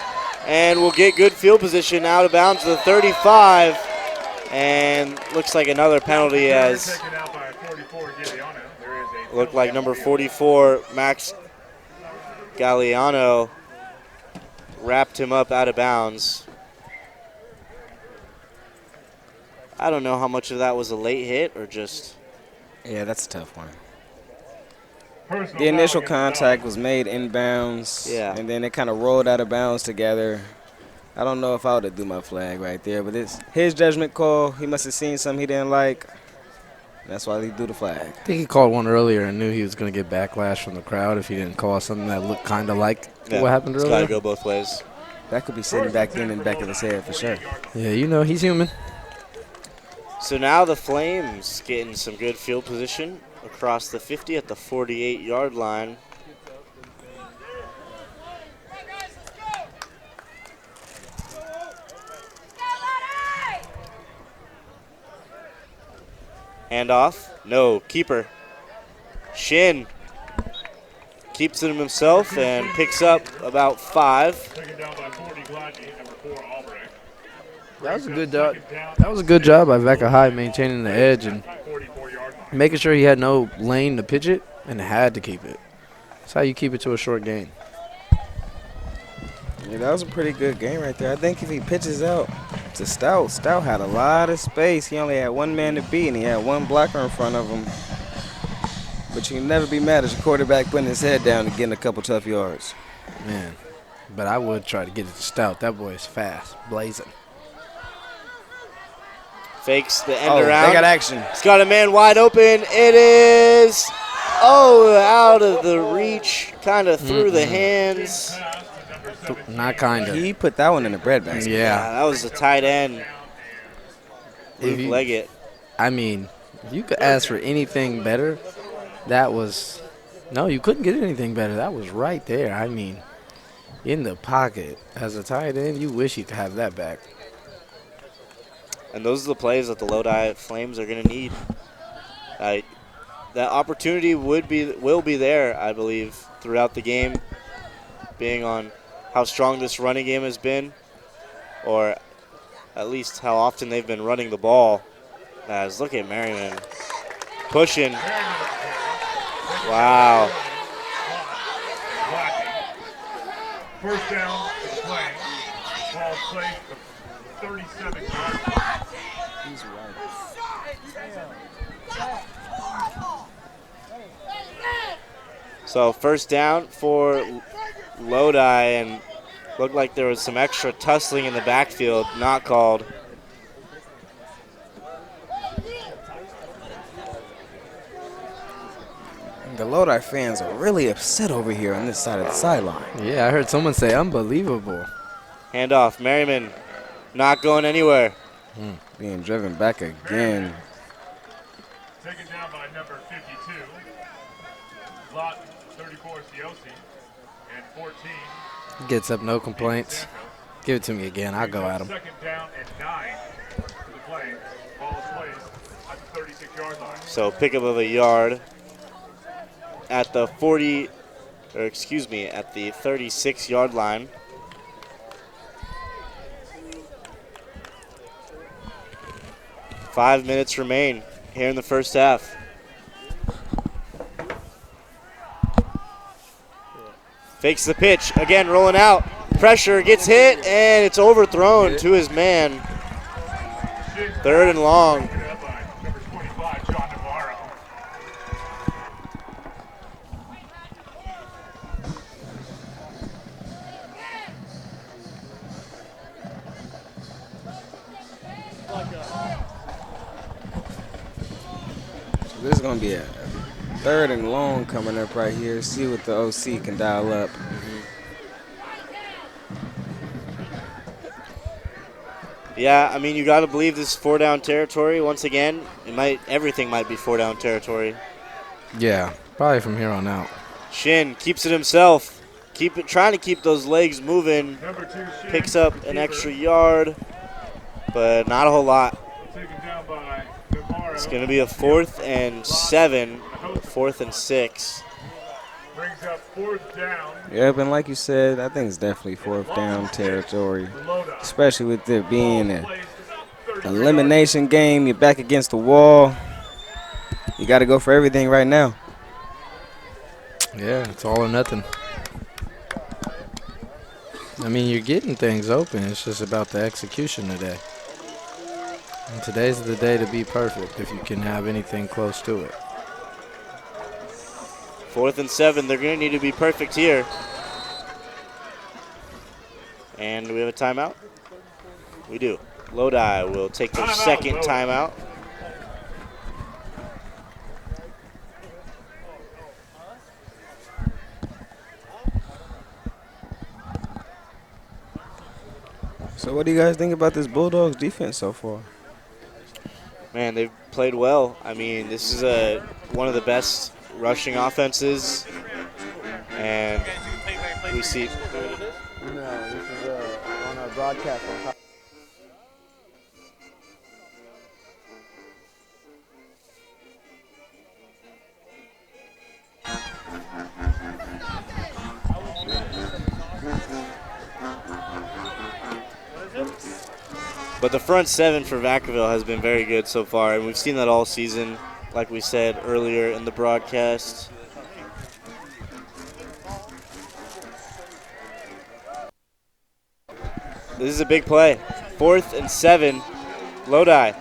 and will get good field position out of bounds to the 35. And looks like another penalty as looked like number 44, Max Galliano, wrapped him up out of bounds. I don't know how much of that was a late hit or just. Yeah, that's a tough one. The initial contact was made inbounds, and then it kind of rolled out of bounds together. I don't know if I would have do my flag right there, but it's his judgment call. He must have seen something he didn't like. That's why he do the flag. I think he called one earlier and knew he was going to get backlash from the crowd if he didn't call something that looked kind of like what happened earlier. It's got to go both ways. That could be sitting back in the back of his head for sure. Yeah, you know, he's human. So now the Flames getting some good field position across the 50 at the 48-yard line. Handoff. No, keeper. Shin keeps it himself and picks up about 5. That was a good job. That was a good job by Vacca High maintaining the edge and making sure he had no lane to pitch it and had to keep it. That's how you keep it to a short gain. Yeah, that was a pretty good game right there. I think if he pitches out to Stout, Stout had a lot of space. He only had one man to beat, and he had one blocker in front of him. But you can never be mad as a quarterback putting his head down and getting a couple tough yards. Man, but I would try to get it to Stout. That boy is fast, blazing. Fakes the end around. They got action. He's got a man wide open. It is, out of the reach, kind of through the hands. Not kind of. He put that one in the breadbasket. Yeah. That was a tight end. Luke Leggett. I mean, if you could ask for anything better, that was – no, you couldn't get anything better. That was right there. I mean, in the pocket. As a tight end, you wish you could have that back. And those are the plays that the Lodi Flames are going to need. that opportunity will be there, I believe, throughout the game, being on how strong this running game has been, or at least how often they've been running the ball. As look at Merriman pushing. Wow. First down to the Flame. Ball placed at 37 yards. He's right. So first down for Lodi, and looked like there was some extra tussling in the backfield, not called. The Lodi fans are really upset over here on this side of the sideline. Yeah, I heard someone say unbelievable. Handoff, Merriman not going anywhere. Being driven back again. Taken down by number 52. Lot 34 Ciosi. And 14. Gets up, no complaints. Give it to me again. I'll go at him. Second down and 9 to the Flame. Ball is placed at the 36-yard line. So pickup of a yard at the 40, or excuse me, at the 36-yard line. Five minutes remain here in the first half. Fakes the pitch, again rolling out. Pressure, gets hit, and it's overthrown to his man. Third and long. Number 25, John Navarro. So this is going to be a third and long coming up right here. See what the OC can dial up. Yeah, I mean, you got to believe this is four-down territory. Once again, everything might be four-down territory. Yeah, probably from here on out. Shin keeps it himself. Trying to keep those legs moving. Number 2, Shin. Picks up an extra yard, but not a whole lot. Taken down by Navarro. It's going to be a 4th and 7, 4th and 6. Brings up 4th down. Yep, and like you said, I think it's definitely fourth down territory. Especially with it being an elimination game. You're back against the wall. You got to go for everything right now. Yeah, it's all or nothing. I mean, you're getting things open. It's just about the execution today. And today's the day to be perfect if you can have anything close to it. 4th and 7, they're going to need to be perfect here. And do we have a timeout? We do. Lodi will take their second timeout. So what do you guys think about this Bulldogs defense so far? Man, they've played well. I mean, this is one of the best rushing offenses, and we see. No, this is on our broadcast. But the front seven for Vacaville has been very good so far, and we've seen that all season, like we said earlier in the broadcast. This is a big play. 4th and 7, Lodi.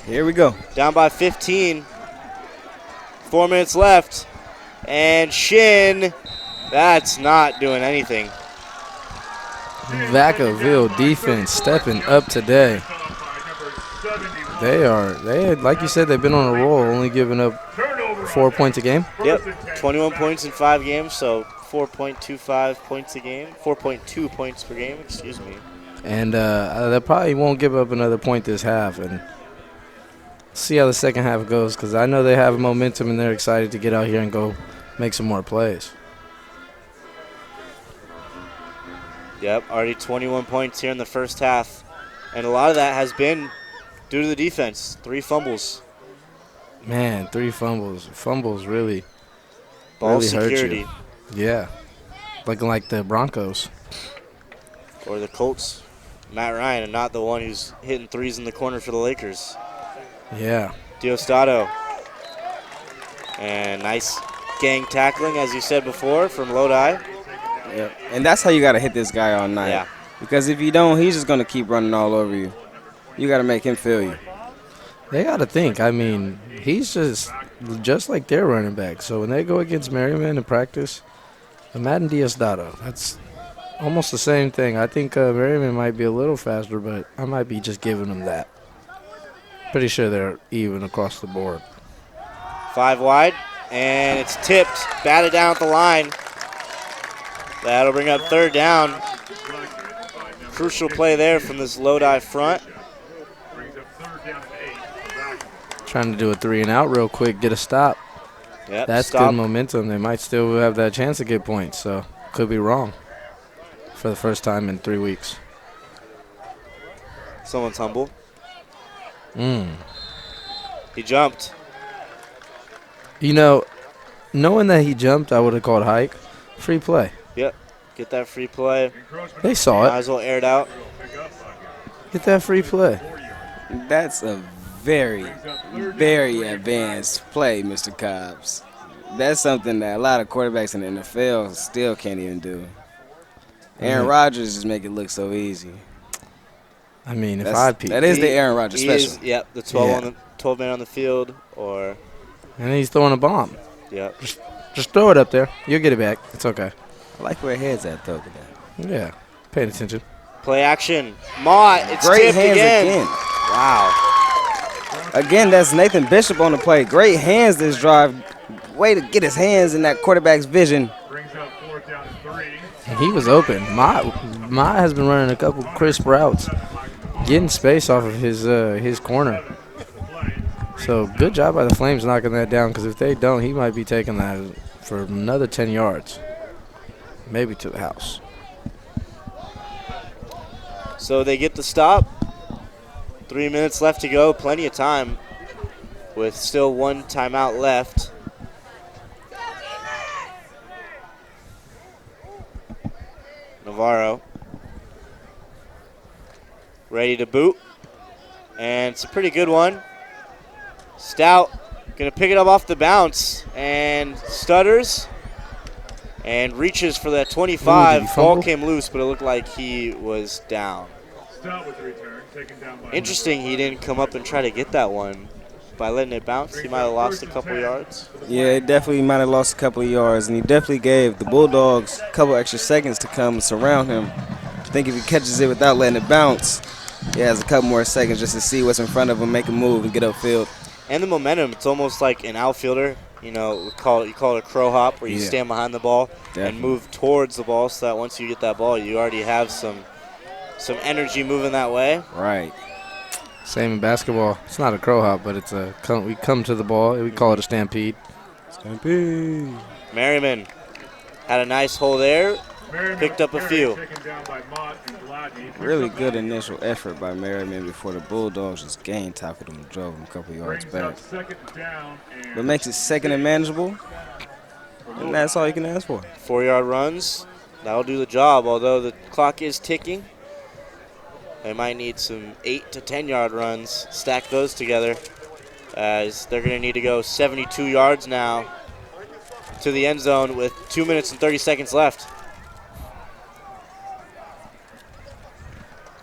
Here we go. Down by 15. 4 minutes left. And Shin, that's not doing anything. Vacaville defense stepping up today. Like you said, they've been on a roll, only giving up 4 points a game. Yep, 21 points in 5 games, so 4.25 points a game. 4.2 points per game, excuse me. And they probably won't give up another point this half. And see how the second half goes, because I know they have momentum and they're excited to get out here and go make some more plays. Yep, already 21 points here in the first half. And a lot of that has been due to the defense. 3 fumbles. Man, 3 fumbles. Fumbles really, Ball really hurt security. you. Yeah. Looking like the Broncos. Or the Colts. Matt Ryan, and not the one who's hitting threes in the corner for the Lakers. Yeah. Diosdado. And nice gang tackling, as you said before, from Lodi. Yep. And that's how you got to hit this guy all night. Yeah. Because if you don't, he's just going to keep running all over you. You got to make him feel you. They got to think. I mean, he's just like their running back. So when they go against Merriman in practice, Madden Diosdado, that's almost the same thing. I think Merriman might be a little faster, but I might be just giving them that. Pretty sure they're even across the board. 5 wide, and it's tipped, batted down at the line. That'll bring up 3rd down. Crucial play there from this Lodi front. Trying to do a 3-and-out real quick, get a stop. Yep, That's stop. good momentum. They might still have that chance to get points, so could be wrong for the first time in 3 weeks. Someone's humble. He jumped. You know, knowing that he jumped, I would have called hike. Free play. Yep, get that free play. They saw Might it. as well air it out. Get that free play. That's a very, very advanced play, Mr. Cobbs. That's something that a lot of quarterbacks in the NFL still can't even do. Aaron Rodgers just make it look so easy. I mean, if I peek. That is the Aaron Rodgers He special. is, yep, the 12 man on the field, or And he's throwing a bomb. yep. Just throw it up there. You'll get it back. It's okay. I like where head's at, though. Yeah. Paying attention. Play action. Mott, it's Great tipped hands again. Wow. Again, that's Nathan Bishop on the play. Great hands this drive. Way to get his hands in that quarterback's vision. Brings up 4th down and 3. And he was open. Mott has been running a couple crisp routes, getting space off of his corner. So good job by the Flames knocking that down, because if they don't, he might be taking that for another 10 yards, maybe to the house. So they get the stop. 3 minutes left to go. Plenty of time with still 1 timeout left. Navarro ready to boot. And it's a pretty good one. Stout going to pick it up off the bounce and stutters and reaches for that 25. Ooh, did he Ball fumble? came loose, but it looked like he was down. Stout with the return, taken down by Interesting he didn't come up and try to get that one. By letting it bounce, he might have lost a couple yards. Yeah, he definitely might have lost a couple of yards, and he definitely gave the Bulldogs a couple extra seconds to come and surround him. I think if he catches it without letting it bounce, he has a couple more seconds just to see what's in front of him, make a move, and get upfield. And the momentum, it's almost like an outfielder. You know, you call it a crow hop, where you Yeah. stand behind the ball Definitely. and move towards the ball, so that once you get that ball, you already have some energy moving that way. Right. Same in basketball. It's not a crow hop, but it's we come to the ball. We call it a stampede. Stampede. Merriman had a nice hole there. Merriman Picked up a Perry few. Taken down by Mott and Gladney. Picks Really up good that. initial effort by Merriman before the Bulldogs just game tackled him and drove him a couple yards Brings back. up 2nd down and But makes it second and manageable, and that's all you can ask for. 4-yard runs, that'll do the job, although the clock is ticking. They might need some 8 to 10-yard runs, stack those together, as they're going to need to go 72 yards now to the end zone with 2 minutes and 30 seconds left.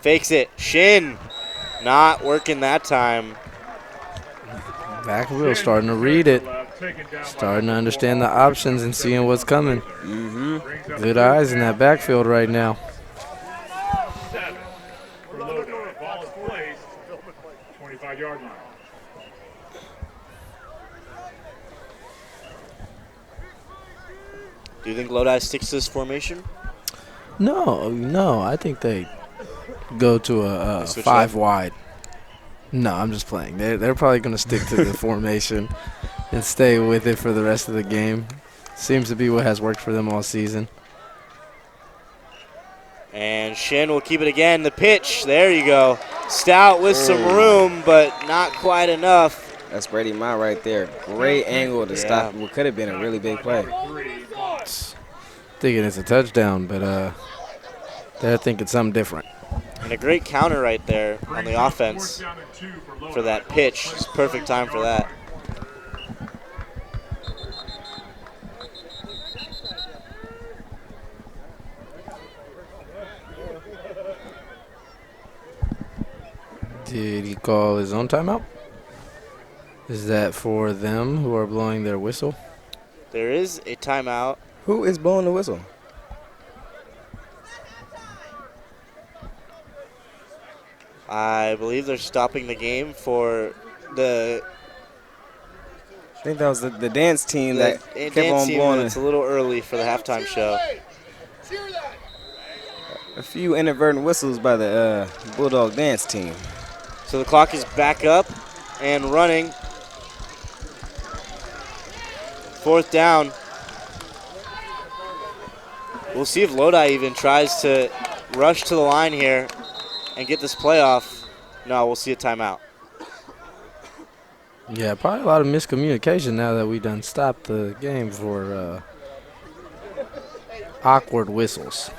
Fakes it. Shin. Not working that time. Vacaville starting to read it. taken down by Starting to understand the options and seeing what's coming. brings up Good eyes in that backfield right now. 7 for Lodi. Ball is placed 25-yard line. Do you think Lodi sticks to this formation? No. I think they go to a Switch 5 up? wide. No, I'm just playing. They're probably going to stick to the formation and stay with it for the rest of the game. Seems to be what has worked for them all season. And Shin will keep it again. The pitch, there you go. Stout with some room, but not quite enough. That's Brady Mott right there. Great angle to stop what could have been a really big play. Thinking it's a touchdown, but they're thinking something different. And a great counter right there on the offense for that pitch. It's perfect time for that. Did he call his own timeout? Is that for them who are blowing their whistle? There is a timeout. Who is blowing the whistle? I believe they're stopping the game for the I think that was the dance team that kept on blowing it. It's a little early for the halftime show. A few inadvertent whistles by the Bulldog dance team. So the clock is back up and running. 4th down. We'll see if Lodi even tries to rush to the line here and get this play off. No, we'll see a timeout. Yeah, probably a lot of miscommunication now that we done stopped the game for awkward whistles.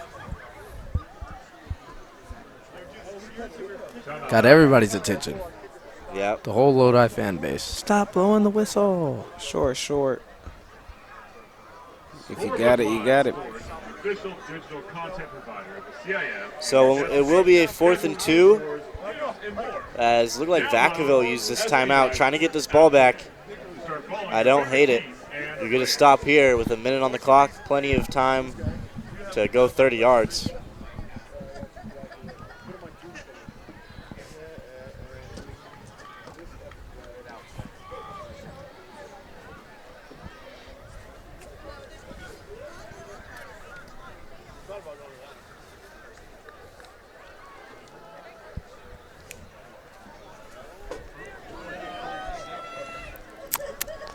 Got everybody's attention. Yep. The whole Lodi fan base. Stop blowing the whistle. Short. If you got it, you got it. Official digital content provider of the CIF. So it will be a 4th and 2. As it looked like Vacaville used this timeout, trying to get this ball back. I don't hate it. You're going to stop here with a minute on the clock. Plenty of time to go 30 yards.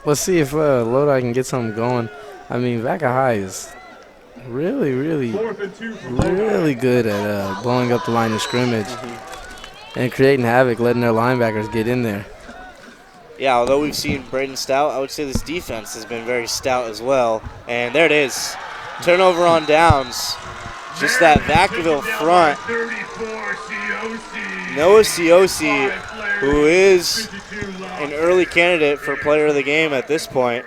Let's see if Lodi can get something going. I mean, Vaca High is really good at blowing up the line of scrimmage and creating havoc, letting their linebackers get in there. Yeah, although we've seen Braden stout, I would say this defense has been very stout as well. And there it is. Turnover on downs. Just that Vacaville front. Noah Ciosi, who is an early candidate for player of the game at this point.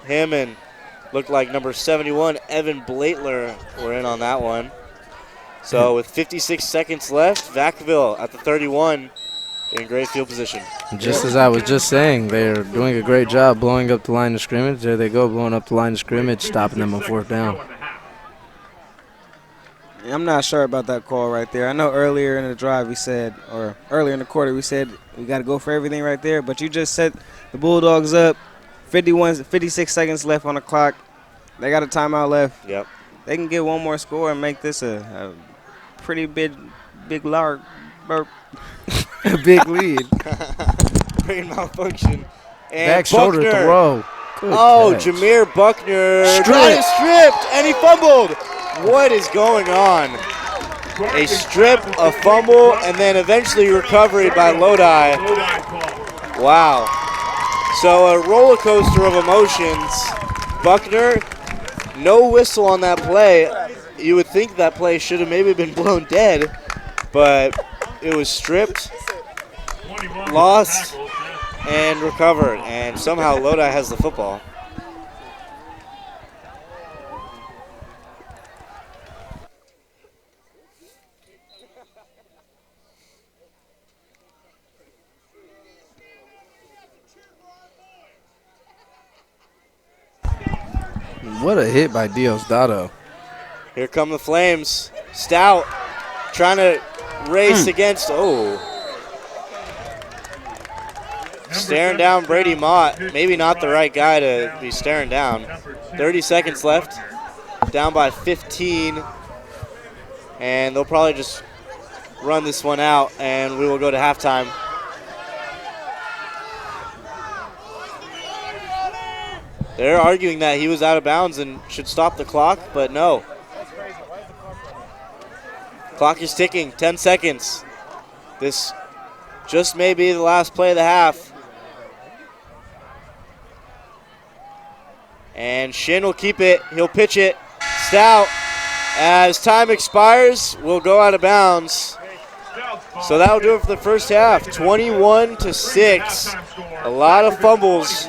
Him and looked like number 71, Evan Blaitler, were in on that one. So with 56 seconds left, Vacaville at the 31 in great field position. Just as I was just saying, they're doing a great job blowing up the line of scrimmage. There they go, blowing up the line of scrimmage, stopping them on 4th down. I'm not sure about that call right there. I know earlier in the drive we said, or earlier in the quarter we said we got to go for everything right there, but you just set the Bulldogs up. 56 seconds left on the clock. They got a timeout left. Yep. They can get one more score and make this a pretty big large burp. A big lead. Brain malfunction. And Back shoulder Buckner. Throw. Good catch. Jameer Buckner Stripped. stripped, and he fumbled. What is going on? A strip, a fumble, and then eventually recovery by Lodi. Wow. So a roller coaster of emotions. Buckner, no whistle on that play. You would think that play should have maybe been blown dead, but it was stripped, lost, and recovered. And somehow Lodi has the football. What a hit by Diosdado. Here come the Flames. Stout trying to race against, staring down Brady Mott. Maybe not the right guy to be staring down. 30 seconds left. Down by 15. And they'll probably just run this one out, and we will go to halftime. They're arguing that he was out of bounds and should stop the clock, but no. Clock is ticking, 10 seconds. This just may be the last play of the half. And Shin will keep it. He'll pitch it. Stout, as time expires, will go out of bounds. So that'll do it for the first half, 21-6. A lot of fumbles,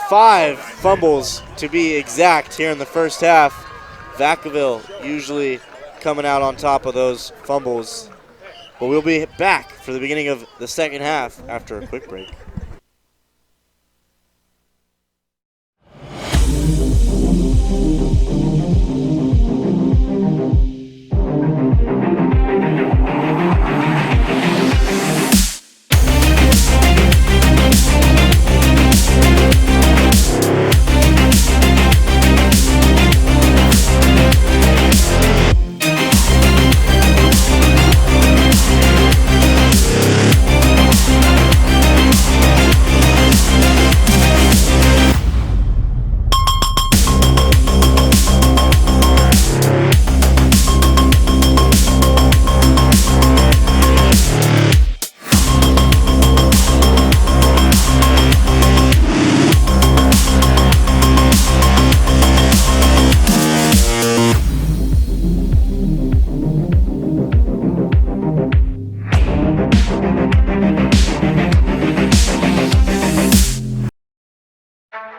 5 fumbles to be exact here in the first half. Vacaville usually coming out on top of those fumbles. But we'll be back for the beginning of the second half after a quick break.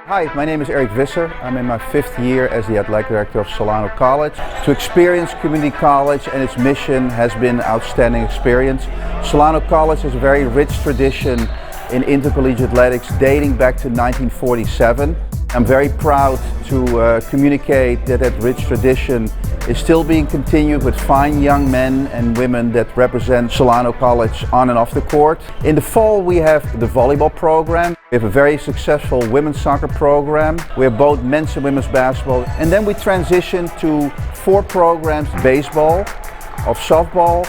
Hi, my name is Eric Visser. I'm in my 5th year as the Athletic Director of Solano College. To experience community college and its mission has been an outstanding experience. Solano College has a very rich tradition in intercollegiate athletics dating back to 1947. I'm very proud to communicate that rich tradition is still being continued with fine young men and women that represent Solano College on and off the court. In the fall we have the volleyball program. We have a very successful women's soccer program. We have both men's and women's basketball. And then we transition to 4 programs: baseball, of softball,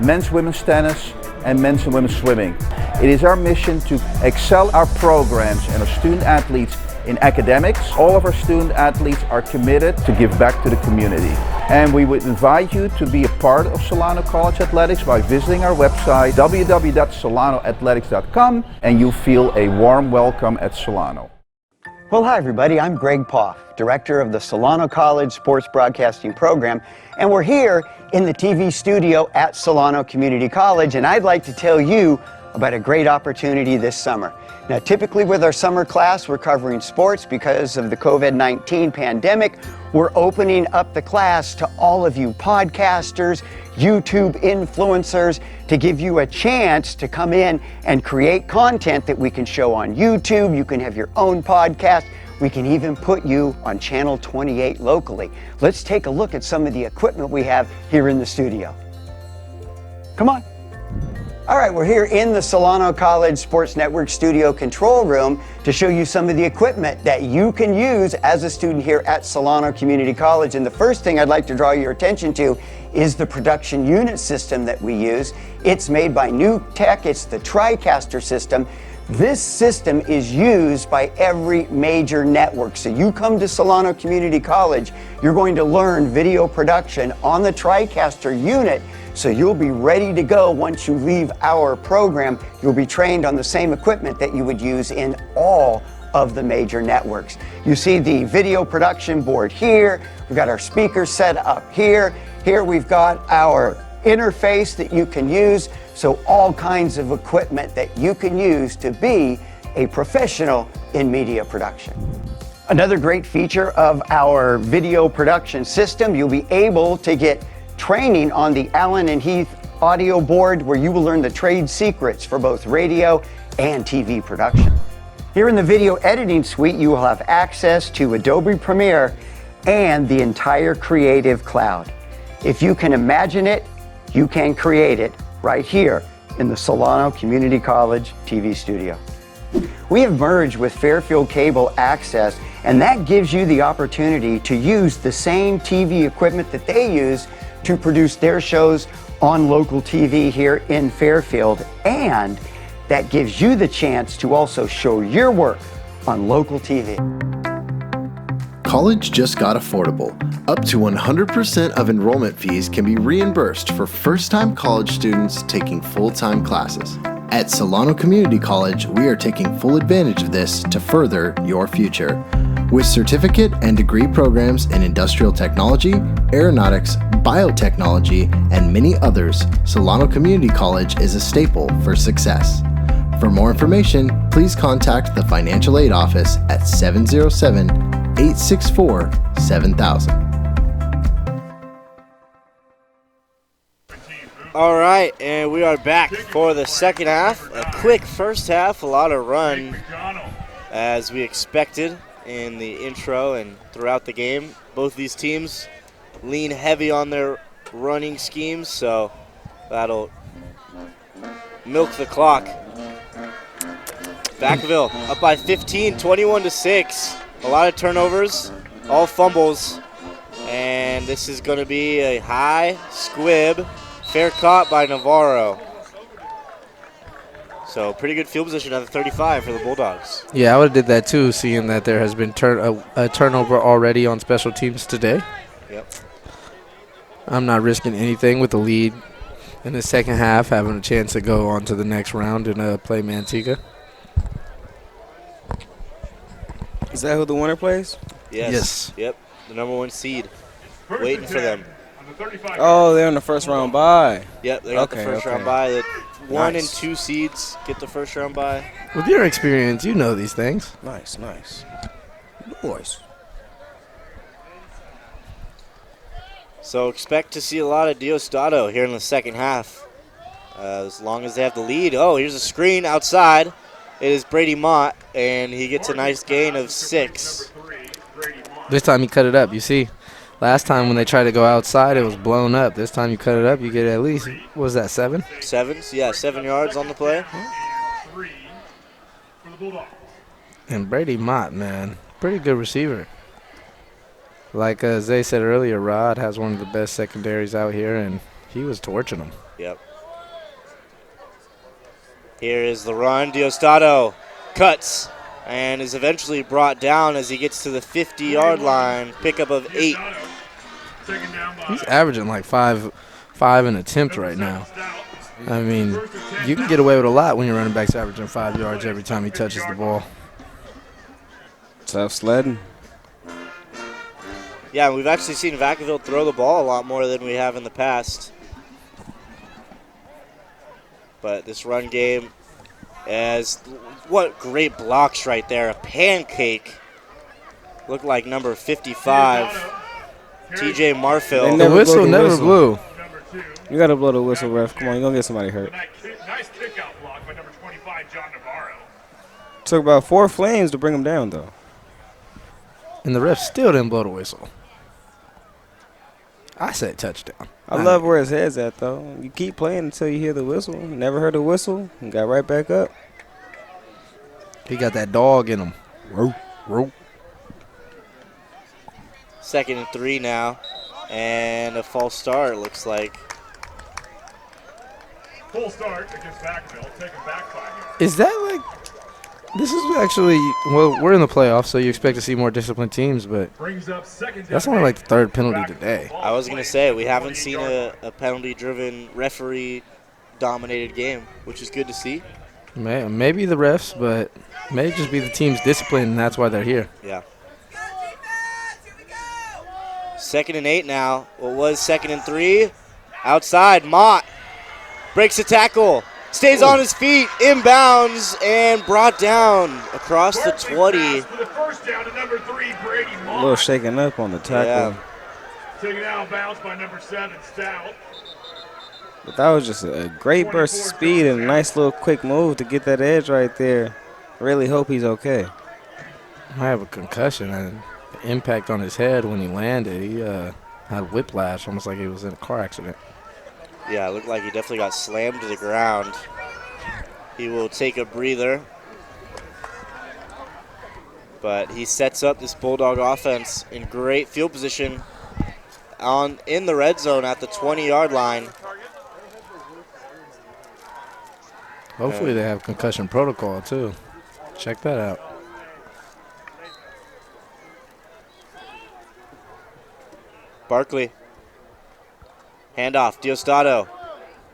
men's women's tennis, and men's and women's swimming. It is our mission to excel our programs and our student athletes in academics. All of our student athletes are committed to give back to the community. And we would invite you to be a part of Solano College Athletics by visiting our website www.solanoathletics.com, and you feel a warm welcome at Solano. Well, hi everybody, I'm Greg Poff, Director of the Solano College Sports Broadcasting Program, and we're here in the TV studio at Solano Community College, and I'd like to tell you about a great opportunity this summer. Now, typically with our summer class, we're covering sports. Because of the COVID-19 pandemic, we're opening up the class to all of you podcasters, YouTube influencers, to give you a chance to come in and create content that we can show on YouTube. You can have your own podcast. We can even put you on Channel 28 locally. Let's take a look at some of the equipment we have here in the studio. Come on. All right, we're here in the Solano College Sports Network studio control room to show you some of the equipment that you can use as a student here at Solano Community College. And the first thing I'd like to draw your attention to is the production unit system that we use. It's made by New Tech. It's the TriCaster system. This system is used by every major network. So you come to Solano Community College, you're going to learn video production on the TriCaster unit. So you'll be ready to go once you leave our program. You'll be trained on the same equipment that you would use in all of the major networks. You see the video production board here. We've got our speakers set up here. Here we've got our interface that you can use. So all kinds of equipment that you can use to be a professional in media production. Another great feature of our video production system, you'll be able to get training on the Allen and Heath audio board, where you will learn the trade secrets for both radio and TV production. Here in the video editing suite, you will have access to Adobe Premiere and the entire Creative Cloud. If you can imagine it, you can create it right here in the Solano Community College TV studio. We have merged with Fairfield Cable Access, and that gives you the opportunity to use the same TV equipment that they use to produce their shows on local TV here in Fairfield, and that gives you the chance to also show your work on local TV. College just got affordable. Up to 100% of enrollment fees can be reimbursed for first-time college students taking full-time classes. At Solano Community College, we are taking full advantage of this to further your future. With certificate and degree programs in industrial technology, aeronautics, biotechnology, and many others, Solano Community College is a staple for success. For more information, please contact the Financial Aid Office at 707-864-7000. All right, and we are back for the second half. A quick first half, a lot of run as we expected in the intro and throughout the game. Both these teams lean heavy on their running schemes, so that'll milk the clock. Vacaville up by 15, 21-6. A lot of turnovers, all fumbles, and this is going to be a high squib. Fair caught by Navarro. So pretty good field position at the 35 for the Bulldogs. Yeah, I would have did that too, seeing that there has been a turnover already on special teams today. Yep. I'm not risking anything with the lead in the second half, having a chance to go on to the next round and play Manteca. Is that who the winner plays? Yes. Yep. The #1 seed. Waiting for them. Oh, they're in the first round bye. Yep, they got the first round bye. The 1 and 2 seeds get the first round bye. With your experience, you know these things. Nice. Boys. So expect to see a lot of Diosdado here in the second half. As long as they have the lead. Oh, here's a screen outside. It is Brady Mott, and he gets a nice gain of 6. This time he cut it up, you see. Last time when they tried to go outside, it was blown up. This time you cut it up, you get at least, what was that, 7? 7, yeah, 7 yards on the play. And Brady Mott, man, pretty good receiver. Like Zay said earlier, Rod has one of the best secondaries out here, and he was torching them. Yep. Here is the run. Diosdado cuts and is eventually brought down as he gets to the 50-yard line. Pickup of 8. He's averaging like five an attempt right now. I mean, you can get away with a lot when your running back's averaging 5 yards every time he touches the ball. Tough sledding. Yeah, we've actually seen Vacaville throw the ball a lot more than we have in the past. But this run game, what great blocks right there. A pancake. Looked like number 55, TJ Marfill. The whistle never blew. You got to blow the whistle, ref. Come on, you're going to get somebody hurt. Nice kick out block by number 25, John Navarro. Took about 4 flames to bring him down, though. And the ref still didn't blow the whistle. I said touchdown. I love where his head's at, though. You keep playing until you hear the whistle. Never heard the whistle and got right back up. He got that dog in him. Rope. 2nd and 3 now. And a false start, looks like. Full start against Vacaville, taken back 5 yards. Is that like... This is actually, well, we're in the playoffs, so you expect to see more disciplined teams, but that's only like the 3rd penalty today. I was going to say, we haven't seen a penalty-driven, referee-dominated game, which is good to see. Maybe the refs, but may just be the team's discipline, and that's why they're here. Yeah. 2nd and 8 now. What was 2nd and 3? Outside, Mott breaks a tackle. Stays on his feet, inbounds, and brought down across the 20. A little shaken up on the tackle. Yeah. Taken out of bounds by number 7, Stout. But that was just a great burst of speed and a nice little quick move to get that edge right there. Really hope he's okay. I have a concussion and the impact on his head when he landed. He had whiplash, almost like he was in a car accident. Yeah, it looked like he definitely got slammed to the ground. He will take a breather. But he sets up this Bulldog offense in great field position in the red zone at the 20-yard line. Hopefully they have concussion protocol, too. Check that out. Barkley. Handoff, Diosdado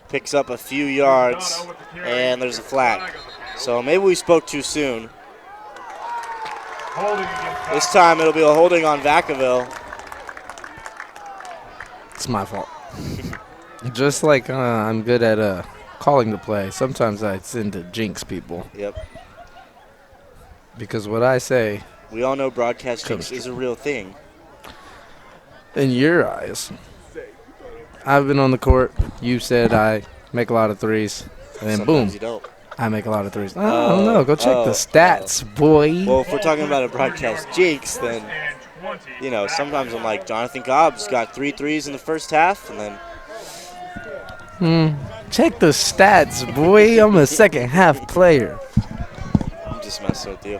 picks up a few yards, and there's a flag. So maybe we spoke too soon. Holding against This time it'll be a holding on Vacaville. It's my fault. Just like I'm good at calling the play, sometimes I tend to jinx people. Yep. Because what I say, we all know broadcast jinx is a real thing. In your eyes, I've been on the court. You said I make a lot of threes. And then Sometimes boom, you don't. I make a lot of threes. I don't know. Go check the stats, boy. Well, if we're talking about a broadcast jinx, then, you know, sometimes I'm like, Jonathan Cobb's got 3 threes in the first half, and then. Check the stats, boy. I'm a second half player. I'm just messing with you.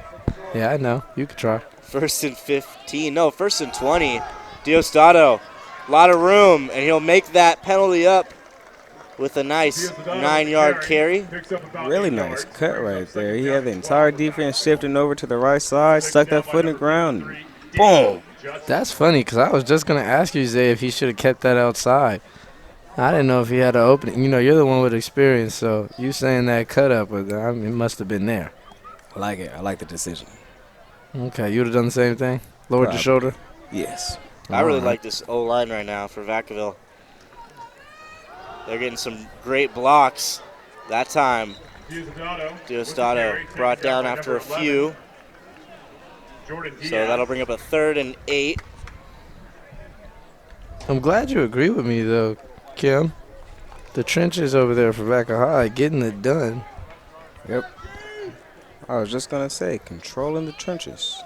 Yeah, I know. You could try. 1st and 15. No, 1st and 20. Diosdado, a lot of room, and he'll make that penalty up with a nice 9-yard carry. Really nice cut right there. He had the entire defense shifting over to the right side, stuck that foot in the ground, and boom. That's funny because I was just going to ask you, Zay, if he should have kept that outside. I didn't know if he had an opening. You know, you're the one with experience, so you saying that cut up, but it must have been there. I like it. I like the decision. Okay, you would have done the same thing? Lowered your shoulder? Yes. I really like this O-line right now for Vacaville. They're getting some great blocks that time. Diosdado brought down after a few. So that'll bring up a 3rd and 8. I'm glad you agree with me, though, Kim. The trenches over there for Vaca High, getting it done. Yep. I was just going to say, controlling the trenches.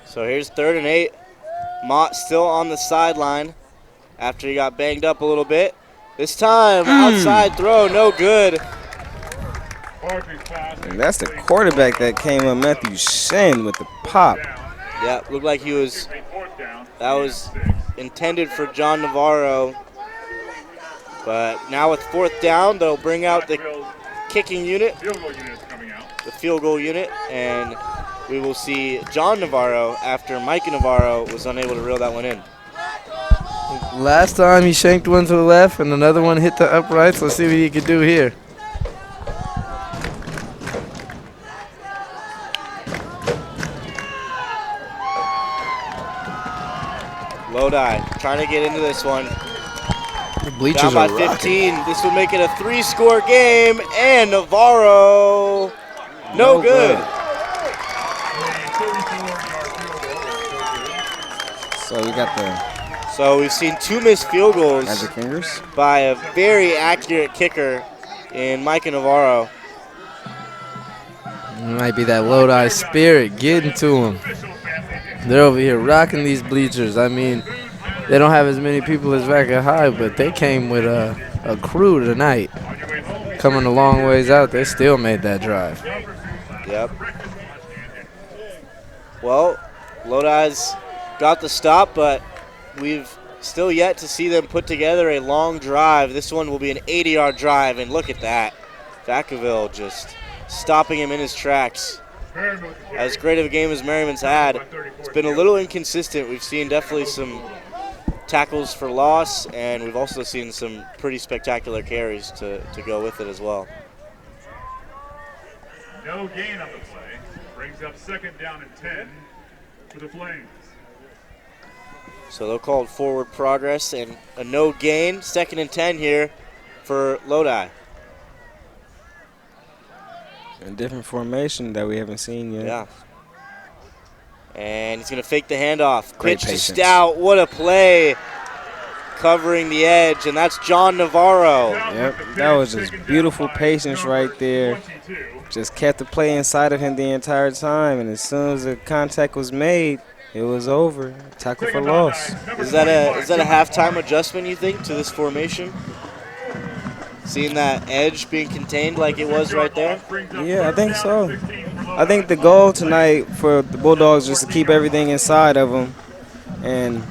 So here's 3rd and 8. Mott still on the sideline after he got banged up a little bit. This time, outside throw, no good. And that's the quarterback that came up, Matthew Shen, with the pop. Yeah, looked like that was intended for John Navarro. But now with 4th down, they'll bring out the kicking unit, the field goal unit, and we will see John Navarro after Micah Navarro was unable to reel that one in. Last time he shanked one to the left and another one hit the uprights. Let's see what he can do here. Lodi trying to get into this one. The bleachers Down by are 15. This will make it a 3-score game, and Navarro, no good. So we got the So we've seen 2 missed field goals magic fingers by a very accurate kicker in Micah Navarro. It might be that Lodi spirit getting to him. They're over here rocking these bleachers. I mean, they don't have as many people as Vaca High, but they came with a crew tonight. Coming a long ways out, they still made that drive. Yep. Well, Lodi's got the stop, but we've still yet to see them put together a long drive. This one will be an 80-yard drive, and look at that. Vacaville just stopping him in his tracks. As great of a game as Merriman's had, it's been a little inconsistent. We've seen definitely some tackles for loss, and we've also seen some pretty spectacular carries to go with it as well. No gain on the play. Brings up 2nd down and 10 for the Flames. So they'll call it forward progress and a no gain. 2nd and 10 here for Lodi. a different formation that we haven't seen yet. Yeah. And he's going to fake the handoff. Great Pitch patience. to Stout. What a play. Covering the edge, and that's John Navarro. Yep, that was just beautiful patience right there. Just kept the play inside of him the entire time, and as soon as the contact was made, it was over. Tackle for loss. Is that a halftime adjustment, you think, to this formation? Seeing that edge being contained like it was right there? Yeah, I think so. I think the goal tonight for the Bulldogs is to keep everything inside of them, and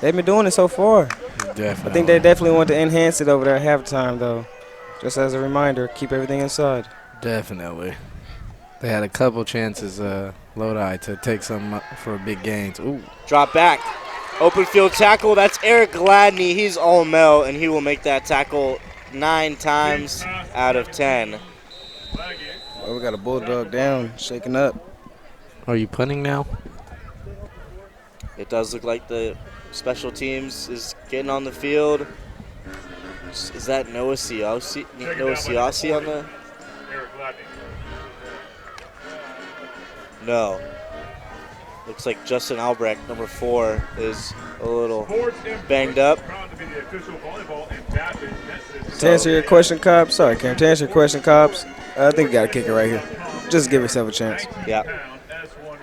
they've been doing it so far. Definitely. I think they definitely want to enhance it over there at halftime, though. Just as a reminder, keep everything inside. Definitely. They had a couple chances, Lodi, to take some for big gains. Ooh. Drop back. Open field tackle. That's Eric Gladney. He's all Mel, and he will make that tackle 9 times out of 10. Oh, we got a Bulldog down, shaking up. Are you punting now? It does look like the special teams is getting on the field. Is that Noah Siossi on the? Eric Gladney. No. Looks like Justin Albrecht, number 4, is a little banged up. Proud to be the official volleyball and badminton net To answer your question, Cobbs. Sorry, Karen. To answer your question, Cobbs. I think you got to kick it right here. Just give yourself a chance. Yeah.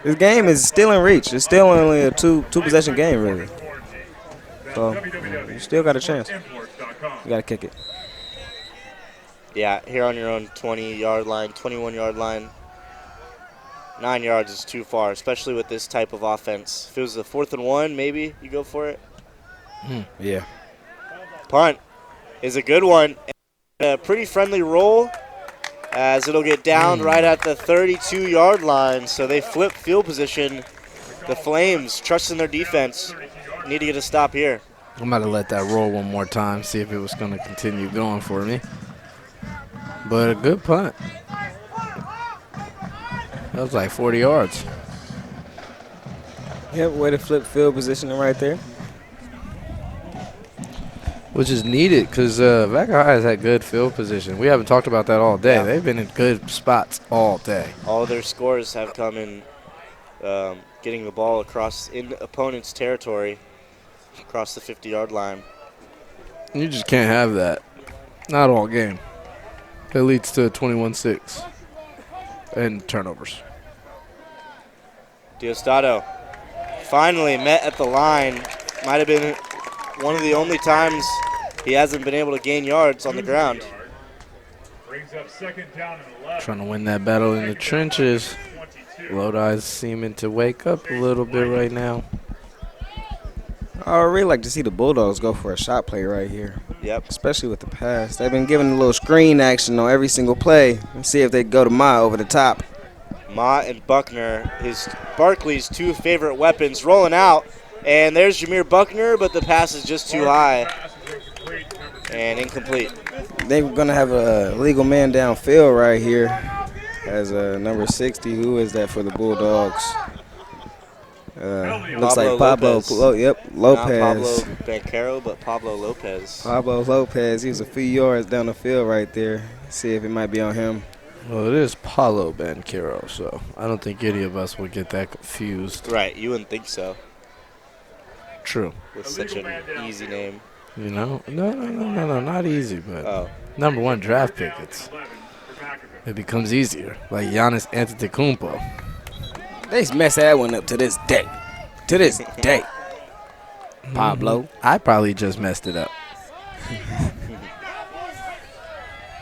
This game is still in reach. It's still only a two possession game, really. So you still got a chance. You got to kick it. Yeah, here on your own 20-yard line, 21-yard line. 9 yards is too far, especially with this type of offense. If it was a 4th and 1, maybe you go for it. Yeah. Punt is a good one. A pretty friendly roll as it'll get down right at the 32-yard line. So they flip field position. The Flames, trusting their defense, need to get a stop here. I'm about to let that roll one more time, see if it was going to continue going for me. But a good punt. That was like 40 yards. Yep, way to flip field positioning right there. Which is needed because Vaca High has had good field position. We haven't talked about that all day. Yeah. They've been in good spots all day. All their scores have come in getting the ball across in opponent's territory, across the 50-yard line. You just can't have that. Not all game. That leads to a 21-6 and turnovers. Diosdado finally met at the line. Might have been one of the only times he hasn't been able to gain yards on the ground. Brings up 2nd down and 11. Trying to win that battle in the trenches. Lodi's seeming to wake up a little bit right now. I would really like to see the Bulldogs go for a shot play right here. Yep. Especially with the pass. They've been giving a little screen action on every single play. And see if they go to Ma over the top. Ma and Buckner, Barkley's 2 favorite weapons, rolling out. And there's Jameer Buckner, but the pass is just too high and incomplete. They're going to have a legal man downfield right here as number 60. Who is that for the Bulldogs? Looks like Pablo. Lopez. Not Pablo Banquero, but Pablo Lopez. Pablo Lopez. He was a few yards down the field right there. See if it might be on him. Well, it is Paulo Banquero, so I don't think any of us would get that confused. Right, you wouldn't think so. True. With such an easy name. You know? No, not easy, but number 1 draft pick, it becomes easier. Like Giannis Antetokounmpo. They messed that one up to this day. Pablo. I probably just messed it up.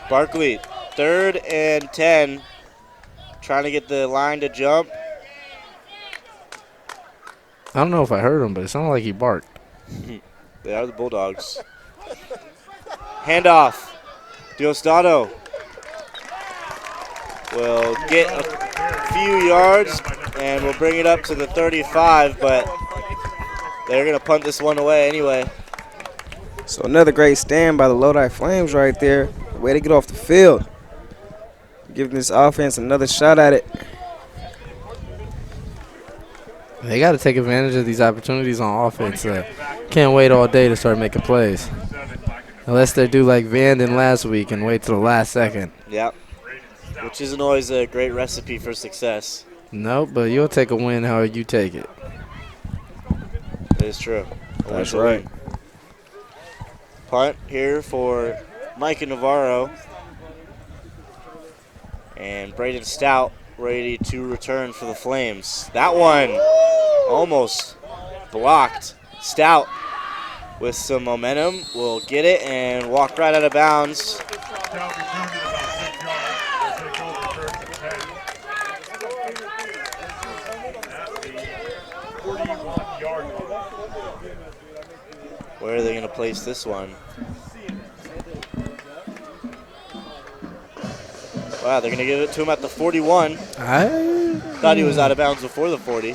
Barkley, 3rd and 10. Trying to get the line to jump. I don't know if I heard him, but it sounded like he barked. They are the Bulldogs. Handoff. Diosdado will get a few yards and will bring it up to the 35, but they're going to punt this one away anyway. So another great stand by the Lodi Flames right there. Way to get off the field. Giving this offense another shot at it. They got to take advantage of these opportunities on offense. Can't wait all day to start making plays. Unless they do like Vanden last week and wait till the last second. Yep. Which isn't always a great recipe for success. Nope, but you'll take a win how you take it. It is true. That's right. Punt here for Micah Navarro. And Braden Stout ready to return for the Flames. That one almost blocked. Stout with some momentum will get it and walk right out of bounds. Where are they going to place this one? Wow, they're going to give it to him at the 41. I thought he was out of bounds before the 40.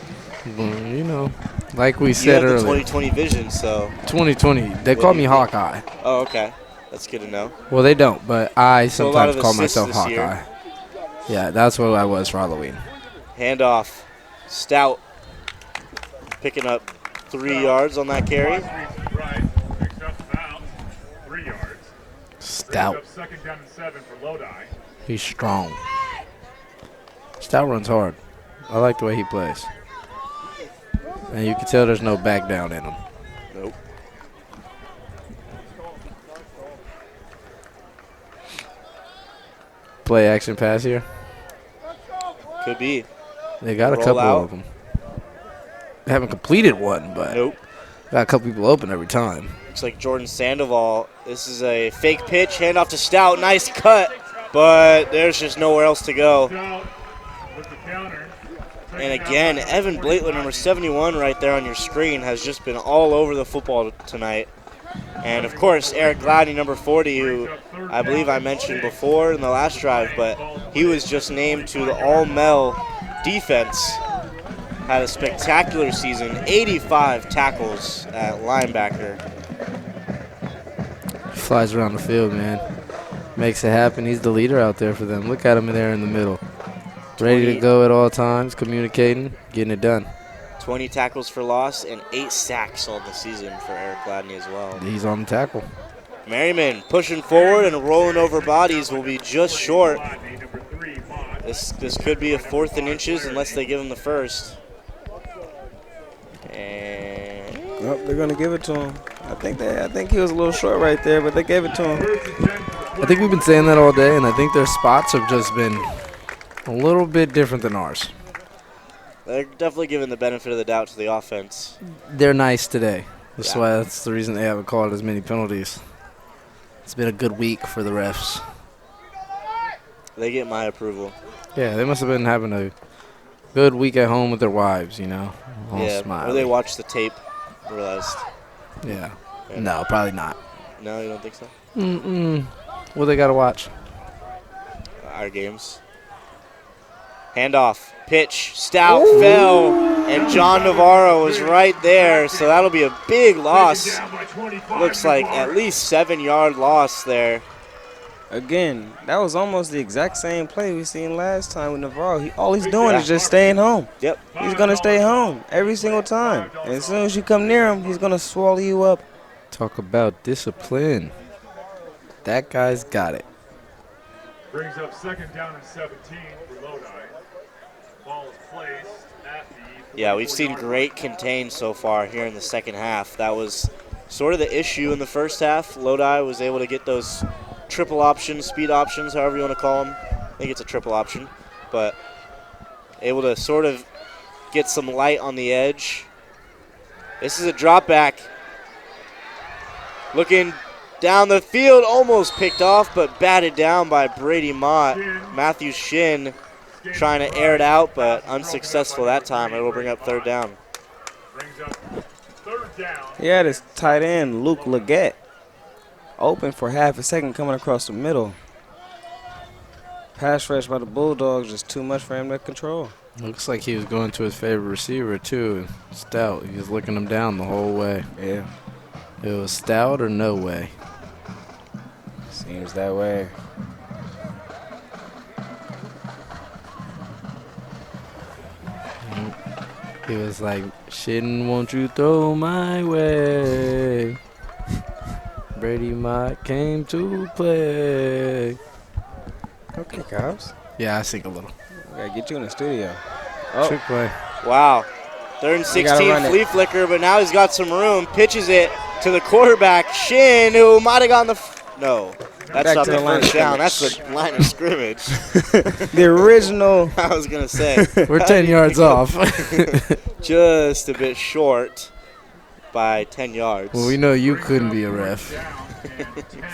Well, you know, like we You said have the earlier. 20/20 vision, so. 2020. They call me Hawkeye. Oh, okay. That's good to know. Well, they don't, but I So a lot sometimes of call assists myself this year. Hawkeye. Yeah, that's what I was for Halloween. Handoff. Stout picking up 3 yards on that carry. Right, picks up about 3 yards. Stout. Brings up 2nd down and 7 for Lodi. He's strong. Stout runs hard. I like the way he plays. And you can tell there's no back down in him. Nope. Play action pass here. Could be. They got a Roll couple out. of them. They haven't completed one, but Nope. got a couple people open every time. Looks like Jordan Sandoval. This is a fake pitch. Handoff to Stout. Nice cut. But there's just nowhere else to go. Stout with the counter. And again, Evan Blaitler, number 71 right there on your screen, has just been all over the football tonight. And, of course, Eric Gladney, number 40, who I believe I mentioned before in the last drive, but he was just named to the all-Mel defense. Had a spectacular season, 85 tackles at linebacker. Flies around the field, man. Makes it happen. He's the leader out there for them. Look at him there in the middle. Ready to go at all times, communicating, getting it done. 20 tackles for loss and 8 sacks on the season for Eric Gladney as well. He's on the tackle. Merriman pushing forward and rolling over bodies will be just short. This could be a 4th and inches unless they give him the first. And Nope, they're gonna give it to him. I think he was a little short right there, but they gave it to him. I think we've been saying that all day, and I think their spots have just been a little bit different than ours. they're definitely giving the benefit of the doubt to the offense. They're nice today. Yeah. That's the reason they haven't called as many penalties. It's been a good week for the refs. They get my approval. Yeah, they must have been having a good week at home with their wives, you know. All Yeah, smiley. or they watched the tape, realized. Yeah. Yeah. No, probably not. No, you don't think so? What they got to watch? Our games. Handoff, pitch, Stout fell, and John Navarro was right there, so that'll be a big loss. Looks like at least 7-yard loss there. Again, that was almost the exact same play we seen last time with Navarro. All he's doing is just staying home. Yep. He's going to stay home every single time. And as soon as you come near him, he's going to swallow you up. Talk about discipline. That guy's got it. Brings up 2nd down and 17 for Lodi. Ball is placed at the. Yeah, we've seen great contain so far here in the second half. That was sort of the issue in the first half. Lodi was able to get those triple options, speed options, however you want to call them. I think it's a triple option. But able to sort of get some light on the edge. This is a drop back. Looking down the field, almost picked off, but batted down by Brady Mott. Matthew Shin trying to air it out, but unsuccessful that time. It will bring up 3rd down. Brings up 3rd down. He had his tight end, Luke Leggett, open for half a second coming across the middle. Pass rush by the Bulldogs, just too much for him to control. Looks like he was going to his favorite receiver, too, Stout. He was looking him down the whole way. Yeah, It was Stout or no way. seems that way. He was like, shouldn't want you throw my way. Brady Mott came to play. Okay, Cobbs. Yeah, I sing a little. We got to get you in the studio. Trick play. Wow. 3rd and You 16, gotta run it. flea flicker, but now he's got some room. Pitches it to the quarterback, Shin, who might have gotten no. That's Back not to the the line of first down. That's scrimmage. the line of scrimmage. The original. I was going to say. We're 10 yards off. Just a bit short by 10 yards. Well, we know you couldn't be a ref.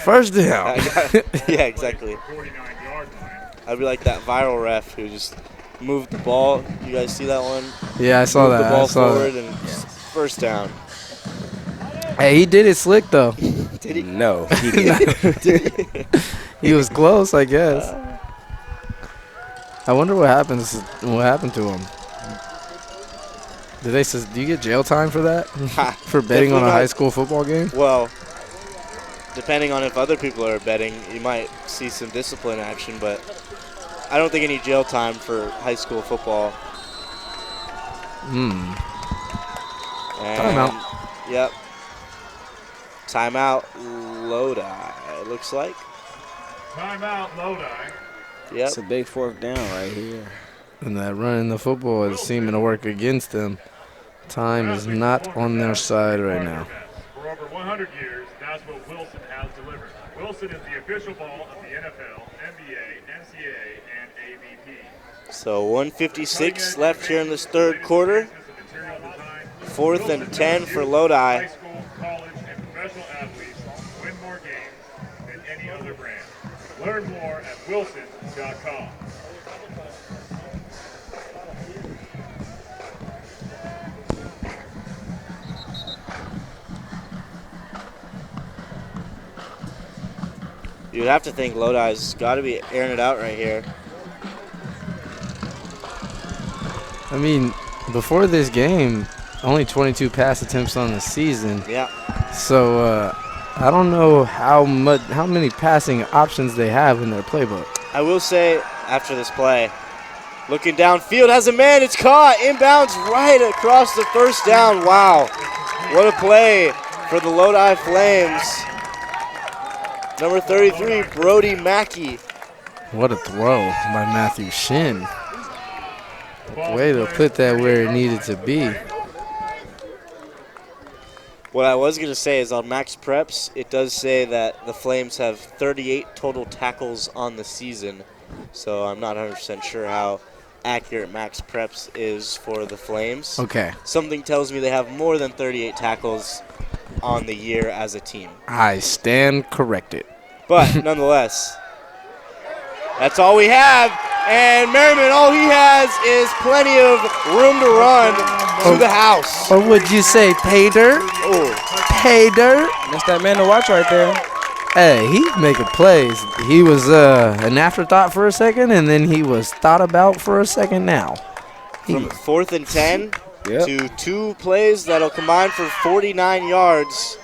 First down. Yeah, exactly. 49-yard line. I'd be like that viral ref who just moved the ball. You guys see that one? Yeah, I saw Moved that. the ball I saw forward that. and first down. Hey, he did it slick, though. Did he? No, he didn't. He was close, I guess. I wonder what happened to him. Do you get jail time for that? For betting on a Definitely high not. school football game? Well, depending on if other people are betting, you might see some discipline action, but I don't think any jail time for high school football. Timeout. Yep. Timeout, Lodi, it looks like. Timeout, Lodi. Yep. It's a big 4th down right here. And that running the football is seeming to work against them. Time is not on their side right now. For over 100 years, that's what Wilson has delivered. Wilson is the official ball of the NFL, NBA, NCAA, and AVP. So 1:56 left here in this third quarter. 4th and 10 for Lodi. High school, college, and professional athletes win more games than any other brand. Learn more at wilson.com. You'd have to think Lodi's got to be airing it out right here. I mean, before this game, only 22 pass attempts on the season. Yeah. So I don't know how many passing options they have in their playbook. I will say, after this play, looking downfield, has a man, it's caught, inbounds right across the first down. Wow, what a play for the Lodi Flames. Number 33, Brody Mackey. What a throw by Matthew Shin. Way to put that where it needed to be. What I was going to say is on Max Preps, it does say that the Flames have 38 total tackles on the season. So I'm not 100% sure how accurate Max Preps is for the Flames. Okay. Something tells me they have more than 38 tackles on the year as a team. I stand corrected. But nonetheless, that's all we have. And Merriman, all he has is plenty of room to run to the house. Or would you say pay dirt? Oh, Pay dirt? That's that man to watch right there. Hey, he's making plays. He was an afterthought for a second, and then he was thought about for a second now. from 4th and 10 Yep. to 2 plays that'll combine for 49 yards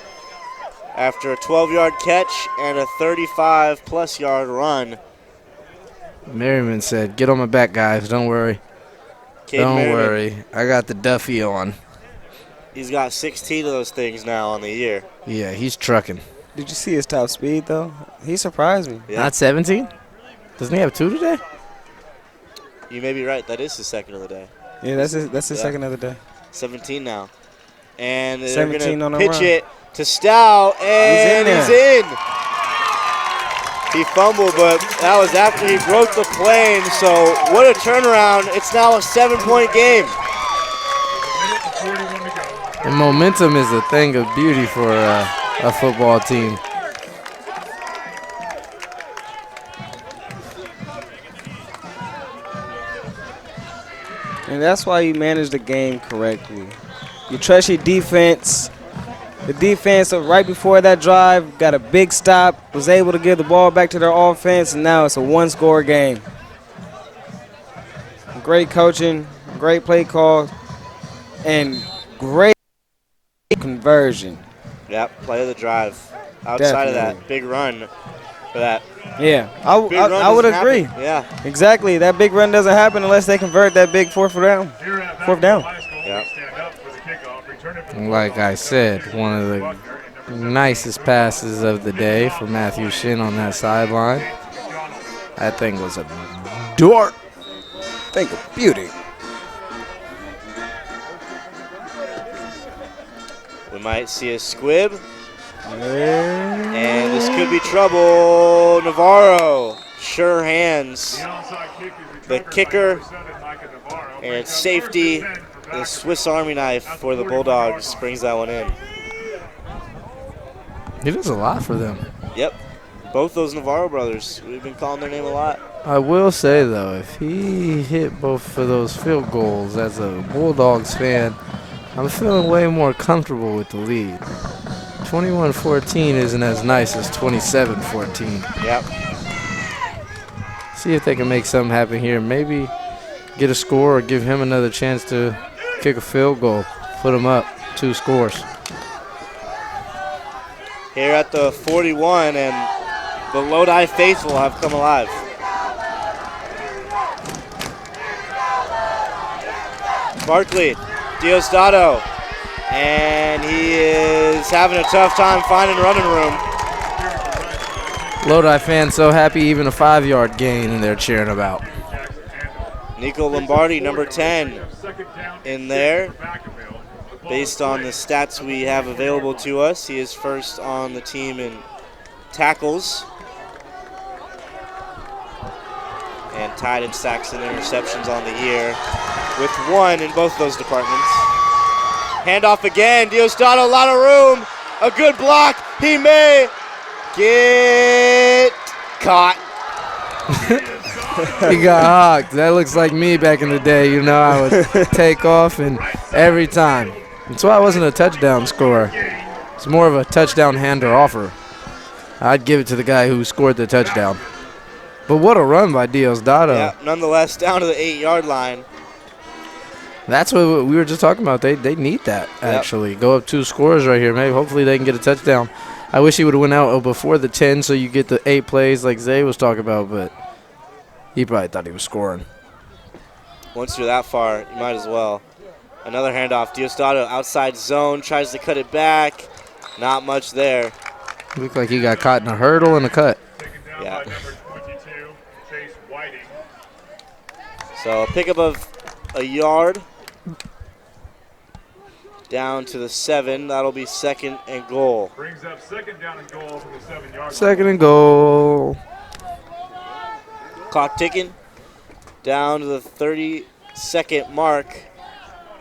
after a 12-yard catch and a 35-plus yard run. Merriman said, "Get on my back, guys. Don't worry. Cade Don't Merriman, worry. I got the Duffy on." He's got 16 of those things now on the year. Yeah, he's trucking. Did you see his top speed, though? He surprised me. Yeah. Not 17? Doesn't he have 2 today? You may be right. That is his second of the day. Yeah, that's his Yeah. second of the day. 17 now. And they're 17 going on to the pitch run. it to Stout, and He's he's in. He fumbled, but that was after he broke the plane. So what a turnaround. It's now a 7-point game. And momentum is a thing of beauty for a football team. And that's why you manage the game correctly. You trust your defense. The defense, right before that drive, got a big stop, was able to give the ball back to their offense, and now it's a one-score game. Great coaching, great play call, and great conversion. Yep, play of the drive. Outside of Definitely. that, big run for that. Yeah, Big run I would doesn't agree. happen. Yeah. Exactly. That big run doesn't happen unless they convert that big fourth down. Here at Fourth down. Vacaville High School, Yeah. we stand up for the kickoff, return it for the Like I Bulldogs. said, one of the nicest passes of the day for Matthew Shin on that sideline. That thing was a dart. Think of beauty. We might see a squib. And this could be trouble. Navarro, sure hands. The onside kick is The recovered by kicker number 7, Micah Navarro. and Brings up safety. 1st and 10 The Swiss Army knife for the Bulldogs brings that one in. He does a lot for them. Yep. Both those Navarro brothers. We've been calling their name a lot. I will say, though, if he hit both of those field goals as a Bulldogs fan, I'm feeling way more comfortable with the lead. 21-14 isn't as nice as 27-14. Yep. See if they can make something happen here. Maybe get a score or give him another chance to kick a field goal. Put him up 2 scores. Here at the 41, and the Lodi faithful have come alive. Barkley, Diosdado, and he is having a tough time finding running room. Lodi fans so happy even a 5-yard gain and they're cheering about. Nico Lombardi, number 10, in there. Based on the stats we have available to us, he is first on the team in tackles and tied in sacks and interceptions on the year with 1 in both those departments. Handoff again, Diosdado, a lot of room, a good block, he may get caught. He got hogged. That looks like me back in the day. You know, I would take off and every time. That's why I wasn't a touchdown scorer. It's more of a touchdown hander offer. I'd give it to the guy who scored the touchdown. But what a run by Diosdado. Yeah, nonetheless, down to the 8-yard line. That's what we were just talking about. They need that, actually. Yep. Go up 2 scores right here. Maybe hopefully they can get a touchdown. I wish he would have went out before the 10 so you get the 8 plays like Zay was talking about, but he probably thought he was scoring. Once you're that far, you might as well. Another handoff. Diosdado outside zone, tries to cut it back. Not much there. Looked like he got caught in a hurdle and a cut. Yeah. So a pickup of a yard down to the 7. That'll be 2nd and goal. Brings up 2nd down and goal from the 7-yard line. 2nd and goal. Clock ticking down to the 32nd mark.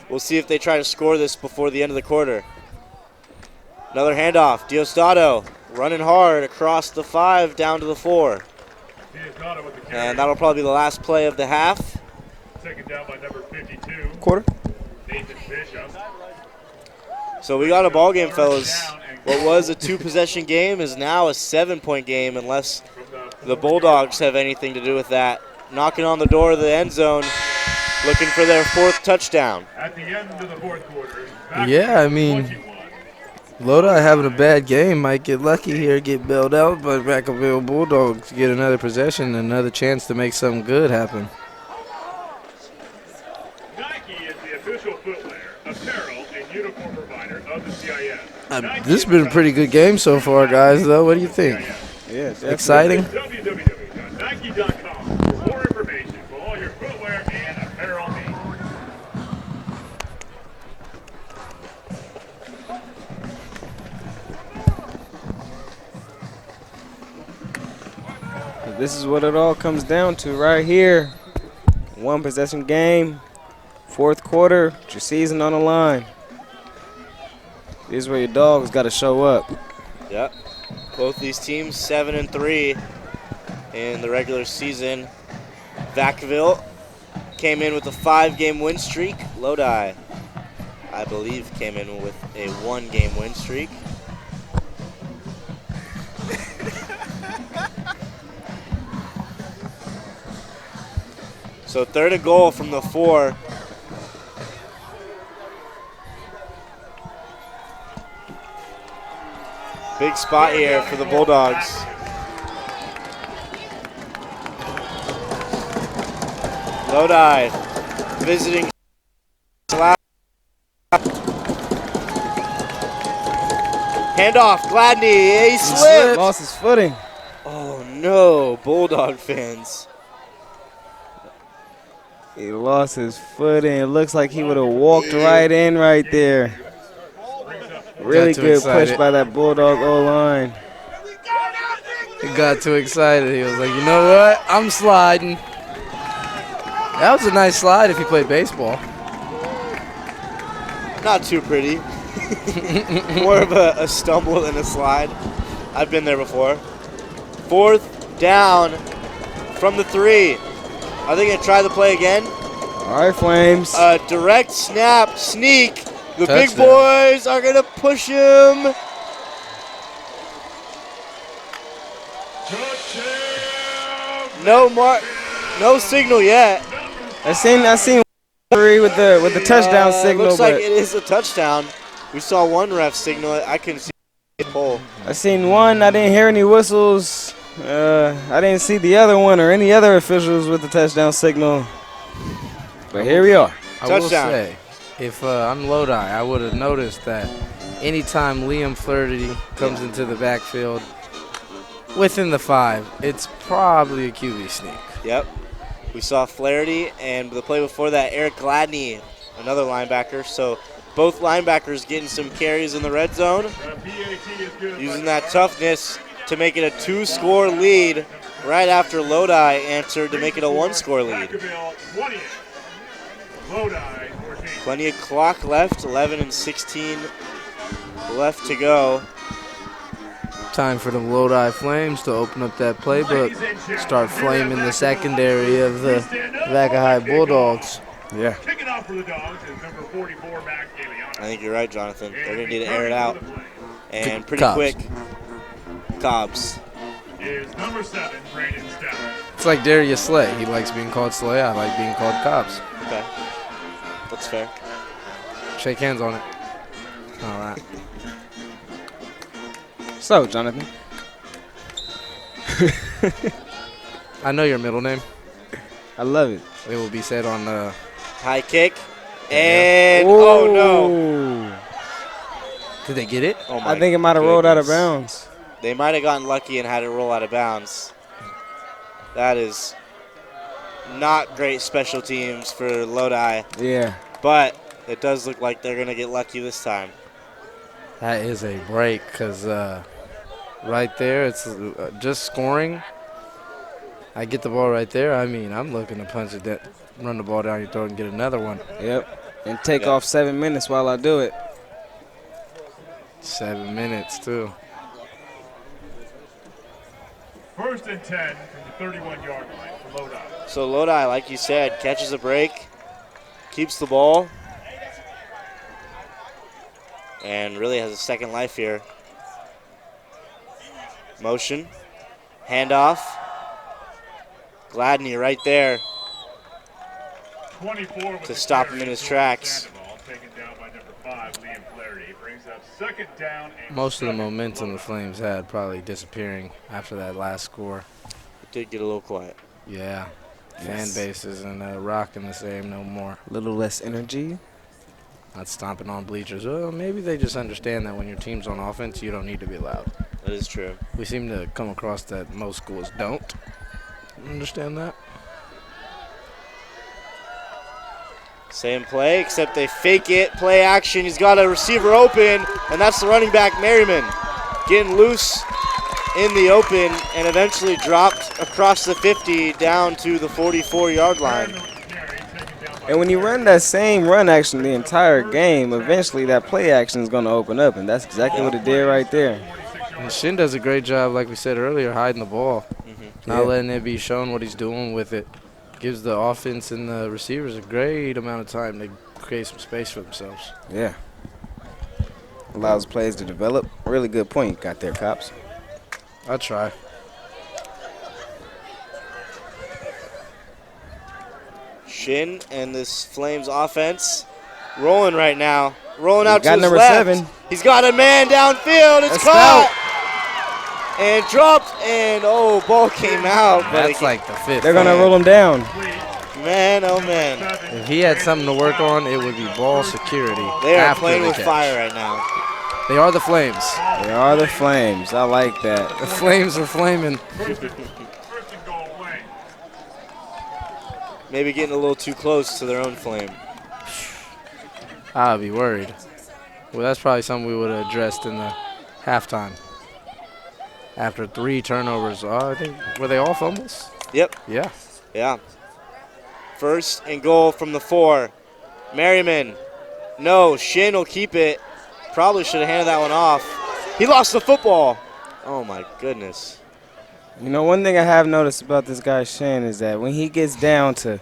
We'll see if they try to score this before the end of the quarter. Another handoff. Diosdado running hard across the 5 down to the 4. And that'll probably be the last play of the half. Taken down by number 52. Quarter. Nathan Bishop. So we got a ball game, fellas. What was a 2-possession game is now a 7-point game unless the Bulldogs have anything to do with that. Knocking on the door of the end zone, looking for their 4th touchdown. At the end of the 4th quarter. Yeah, I mean, Lodi having a bad game might get lucky here, get bailed out, but Vacaville Bulldogs get another possession, another chance to make something good happen. Nike is the official footwear, apparel, and uniform provider of the CIF. This has been a pretty good game so far, guys, though. What do you think? Yeah, exciting? www.nike.com for more information for all your footwear and apparel needs. This is what it all comes down to right here. 1-possession game, 4th quarter, your season on the line. This is where your dogs got to show up. Yep. Both these teams 7-3 in the regular season. Vacaville came in with a 5-game win streak. Lodi, I believe, came in with a 1-game win streak. So 3rd and goal from the 4. Big spot here for the Bulldogs. Lodi visiting. Handoff, Gladney, he slipped. Lost his footing. Oh no, Bulldog fans. He lost his footing. It looks like he would have walked right in right there. Really good push by that Bulldog O-line. He got too excited. He was like, you know what? I'm sliding. That was a nice slide if you played baseball. Not too pretty. More of a stumble than a slide. I've been there before. 4th down from the 3. Are they going to try the play again? All right, Flames. Direct snap, sneak. The Touchdown. big boys are going to push him. No signal yet. I seen with the touchdown signal. Looks like it is a touchdown. We saw one ref signal it. I couldn't see the pole. I seen one. I didn't hear any whistles. I didn't see the other one or any other officials with the touchdown signal. But here we are. I will Touchdown. say, if I'm Lodi, I would have noticed that anytime Liam Flaherty comes into the backfield within the 5, it's probably a QB sneak. Yep. We saw Flaherty, and the play before that, Eric Gladney, another linebacker. So both linebackers getting some carries in the red zone, using that toughness to make it a 2-score lead right after Lodi answered to make it a 1-score lead. Plenty of clock left, 11 and 16 left to go. Time for the Lodi Flames to open up that playbook, start flaming the secondary of the Vacaville Bulldogs. Yeah. Kicking off for the Dogs is number 44, Mac Galeano. I think you're right, Jonathan. They're going to need to air it out. And pretty Cobbs. quick, Cobbs. Is number 7, Brandon Stout. It's like Darius Slay. He likes being called Slay. I like being called Cobbs. Okay. That's fair. Shake hands on it. All right. So, Jonathan. I know your middle name. I love it. It will be said on the. High kick. And, oh, no. Did they get it? Oh my I think it might have rolled out of goodness. bounds. They might have gotten lucky and had it roll out of bounds. That is not great special teams for Lodi, Yeah. but it does look like they're going to get lucky this time. That is a break because right there, it's just scoring. I get the ball right there. I mean, I'm looking to punch it, run the ball down your throat and get another one. Yep. And take Yep. off 7 minutes while I do it. 7 minutes, too. First and 10 from the 31-yard line for Lodi. So Lodi, like you said, catches a break, keeps the ball, and really has a second life here. Motion, handoff. Gladney right there 24 to stop him in his tracks. Taken down by number 5, Liam Flaherty. Brings up second down and Most of the 7 momentum Lodi. the Flames had probably disappearing after that last score. It did get a little quiet. Yeah. Yes. Fan base isn't rocking the same no more. A little less energy. Not stomping on bleachers. Well, maybe they just understand that when your team's on offense, you don't need to be loud. That is true. We seem to come across that most schools don't understand that. Same play, except they fake it. Play action. He's got a receiver open, and that's the running back, Merriman. Getting loose in the open and eventually dropped across the 50 down to the 44-yard line. And when you run that same run action the entire game, eventually that play action is going to open up, and that's exactly what it did right there. And Shin does a great job, like we said earlier, hiding the ball. Not Yeah. letting it be shown what he's doing with it. Gives the offense and the receivers a great amount of time to create some space for themselves. Yeah. Allows plays to develop. Really good point you got there, Cops. I'll try. Shin and this Flames offense rolling right now. Rolling out to got his number left. 7. He's got a man downfield. It's That's caught. And dropped. And, oh, ball came out. But That's like the fifth. They're going to man. roll him down. man, oh, man. If he had something to work on, it would be ball security. They are after playing the with catch. fire right now. They are the Flames. They are the Flames. I like that. The Flames are flaming. First and goal, Flame. Maybe getting a little too close to their own flame. I'd be worried. Well, that's probably something we would have addressed in the halftime. After 3 turnovers, I think, were they all fumbles? Yep, Yeah. yeah. First and goal from the 4. Merriman. No, Shin will keep it. Probably should have handed that one off. He lost the football. Oh, my goodness. You know, one thing I have noticed about this guy, Shin, is that when he gets down to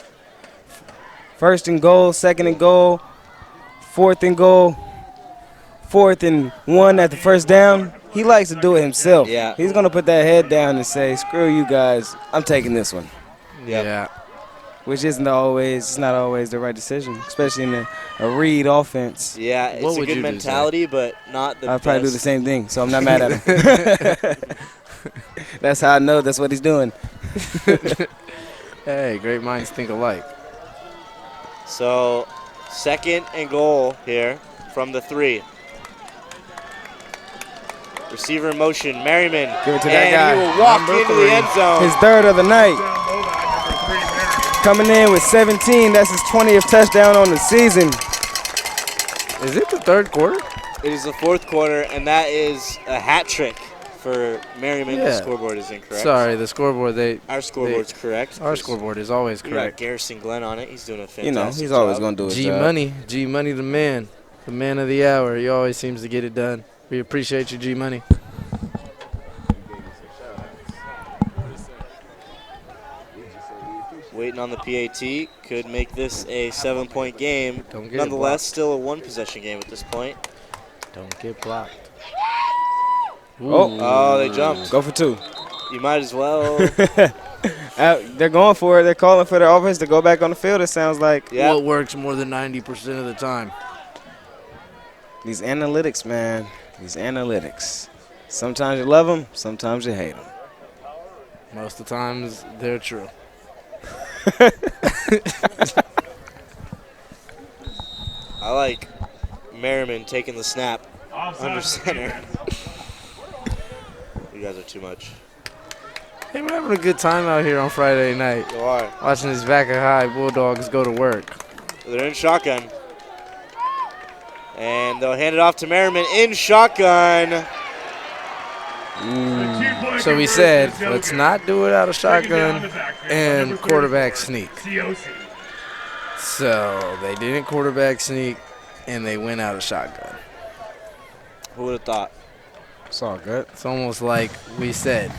first and goal, second and goal, fourth and goal, 4th and 1 at the first down, he likes to do it himself. Yeah. He's going to put that head down and say, screw you guys, I'm taking this one. Yep. Yeah. Which it's not always the right decision, especially in a read offense. Yeah, it's What a would good you do, Zach? mentality, but not the I'd probably do the best. same thing, so I'm not mad at him. That's how I know that's what he's doing. Hey, great minds think alike. So 2nd and goal here from the 3. Receiver in motion, Merriman. Give it to that guy. And he will walk into the end zone. His 3rd of the night. Coming in with 17. That's his 20th touchdown on the season. Is it the 3rd quarter? It is the 4th quarter, and that is a hat trick for Merriman. Yeah. The scoreboard is incorrect. Sorry, the scoreboard. Our scoreboard's correct. Our scoreboard is always We got correct. Garrison Glenn on it. He's doing a fantastic You know, he's always job. going to do his G job. Money, G Money, the man of the hour. He always seems to get it done. We appreciate you, G Money. Waiting on the PAT. Could make this a 7-point game. Don't get it Nonetheless, blocked. still a 1-possession game at this point. Don't get blocked. Oh, they jumped. Go for 2. You might as well. They're going for it. They're calling for their offense to go back on the field, it sounds like. Yeah. What works more than 90% of the time? These analytics, man. These analytics. Sometimes you love them, sometimes you hate them. Most of the times, they're true. I like Merriman taking the snap under center. You guys are too much. Hey, we're having a good time out here on Friday night. You are. Watching these Vacaville Bulldogs go to work. They're in shotgun. And they'll hand it off to Merriman in shotgun. So we said, let's not do it out of shotgun and quarterback sneak. So they didn't quarterback sneak, and they went out of shotgun. Who would have thought? It's all good. It's almost like we said,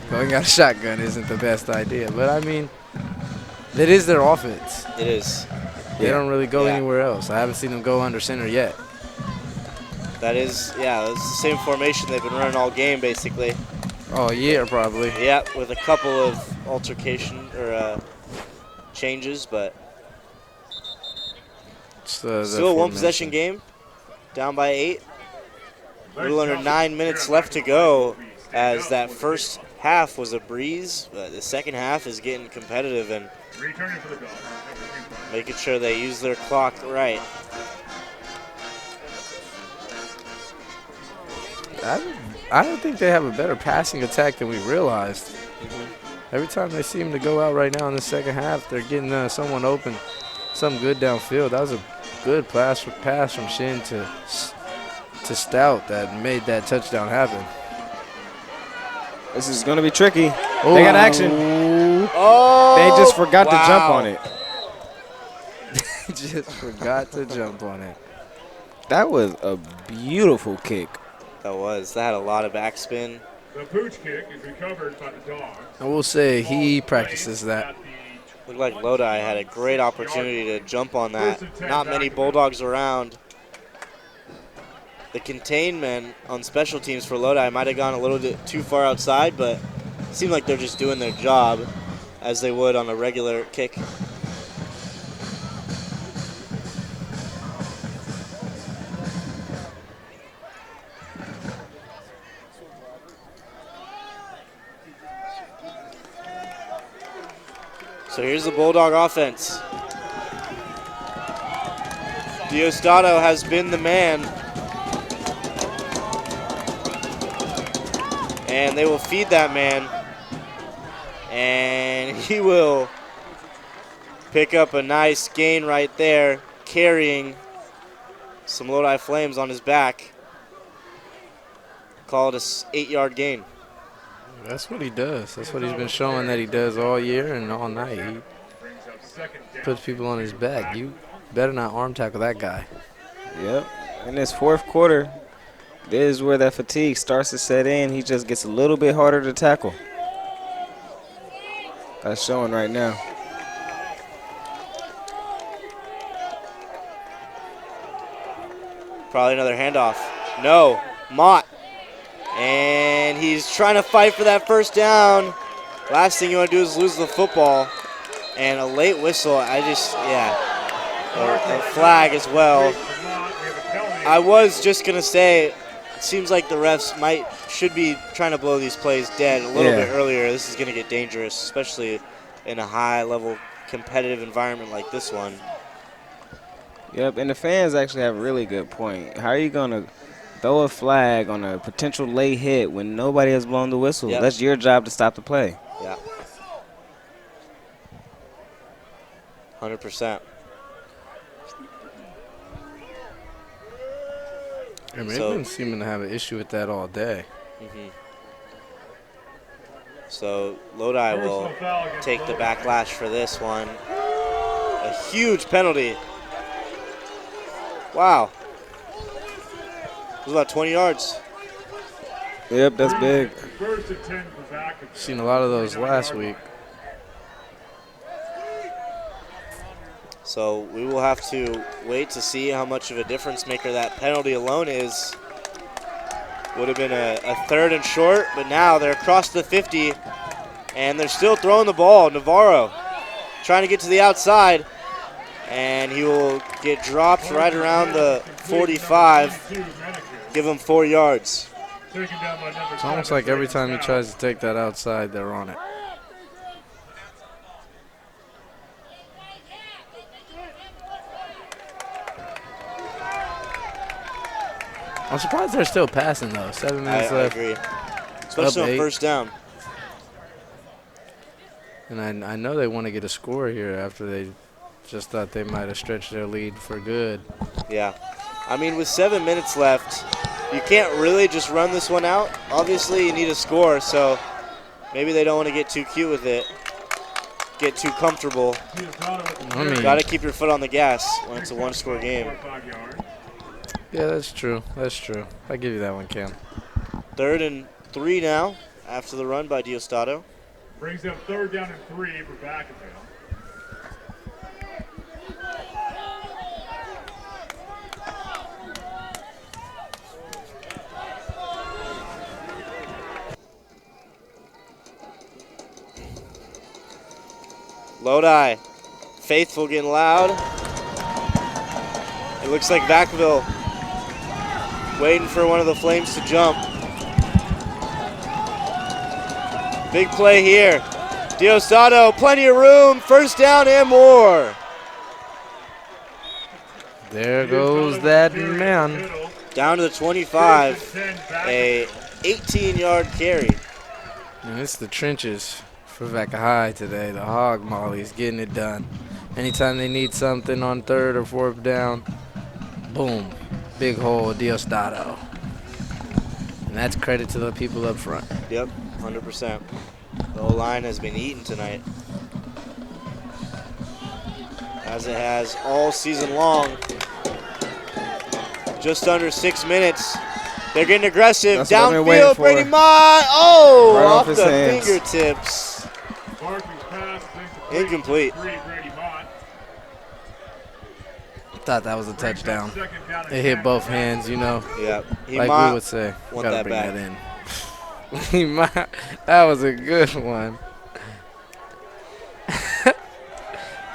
going out of shotgun isn't the best idea. But, I mean, it is their offense. It is. They don't really go Yeah. anywhere else. I haven't seen them go under center yet. That is, yeah, it's the same formation they've been running all game, basically. Oh, yeah, probably. Yeah, with a couple of altercation or changes, but So still a 1-possession game, down by 8. A little under 9 minutes left to go, as that first half was a breeze. But the second half is getting competitive and Returning for the Dogs. making sure they use their clock right. I don't think they have a better passing attack than we realized. Every time they seem to go out right now in the second half, they're getting someone open, something good downfield. That was a good pass from Shin to Stout that made that touchdown happen. This is going to be tricky. They got action. Oh! They just forgot to jump on it. Just forgot to jump on it. That was a beautiful kick. That had a lot of backspin. The pooch kick is recovered by the Dogs. I will say he practices that. Looked like Lodi had a great opportunity to jump on that. Not many Bulldogs around. The containment on special teams for Lodi might have gone a little bit too far outside, but it seemed like they're just doing their job as they would on a regular kick. So here's the Bulldog offense. Diosdado has been the man. And they will feed that man. And he will pick up a nice gain right there, carrying some Lodi Flames on his back. Call it a 8-yard gain. That's what he does. That's what he's been showing that he does all year and all night. He puts people on his back. You better not arm tackle that guy. Yep. In this fourth quarter, this is where that fatigue starts to set in. He just gets a little bit harder to tackle. That's showing right now. Probably another handoff. No, Mott. And he's trying to fight for that first down. Last thing you want to do is lose the football. And a late whistle, a flag as well. I was just going to say, it seems like the refs should be trying to blow these plays dead a little bit earlier. This is going to get dangerous, especially in a high-level competitive environment like this one. Yep, and the fans actually have a really good point. How are you going to throw a flag on a potential late hit when nobody has blown the whistle? Yep. That's your job to stop the play. Yeah. 100%. I mean, they've been seeming to have an issue with that all day. So Lodi will take the backlash for this one. A huge penalty. Wow. It was about 20 yards. Yep, that's big. First and 10 for Vacaville. Seen a lot of those last week. So we will have to wait to see how much of a difference maker that penalty alone is. Would have been a 3rd and short, but now they're across the 50, and they're still throwing the ball. Navarro trying to get to the outside, and he will get dropped right around the 45, give him 4 yards. It's almost like every time he tries to take that outside, they're on it. I'm surprised they're still passing, though. 7 minutes I left. agree. Especially on 8. first down. And I know they want to get a score here after they just thought they might have stretched their lead for good. Yeah. I mean, with 7 minutes left, you can't really just run this one out. Obviously, you need a score, so maybe they don't want to get too cute with it, get too comfortable. I mean, Got to keep your foot on the gas when it's a one-score game. yeah, that's true. That's true. I give you that one, Cam. 3rd and 3 now after the run by Diosdado. Brings up 3rd down and 3 for Vacaville. Lodi, faithful getting loud. It looks like Vacaville waiting for one of the Flames to jump. Big play here. Diosdado, plenty of room, 1st down and more. There goes that man. Down to the 25, a 18-yard carry. And it's the trenches for Vaca High today. The Hog Molly's getting it done. Anytime they need something on 3rd or 4th down, boom, big hole, Diosdado. And that's credit to the people up front. Yep, 100%. The O-line has been eaten tonight, as it has all season long. Just under 6 minutes. They're getting aggressive. That's what I've been waiting Downfield, for. Brady Mott. Oh, Right off off his the hands. fingertips. Incomplete. Thought that was a touchdown. It hit both hands, you know. Yeah, he Like might we would say. want Gotta that bring back. that in. He might. That was a good one.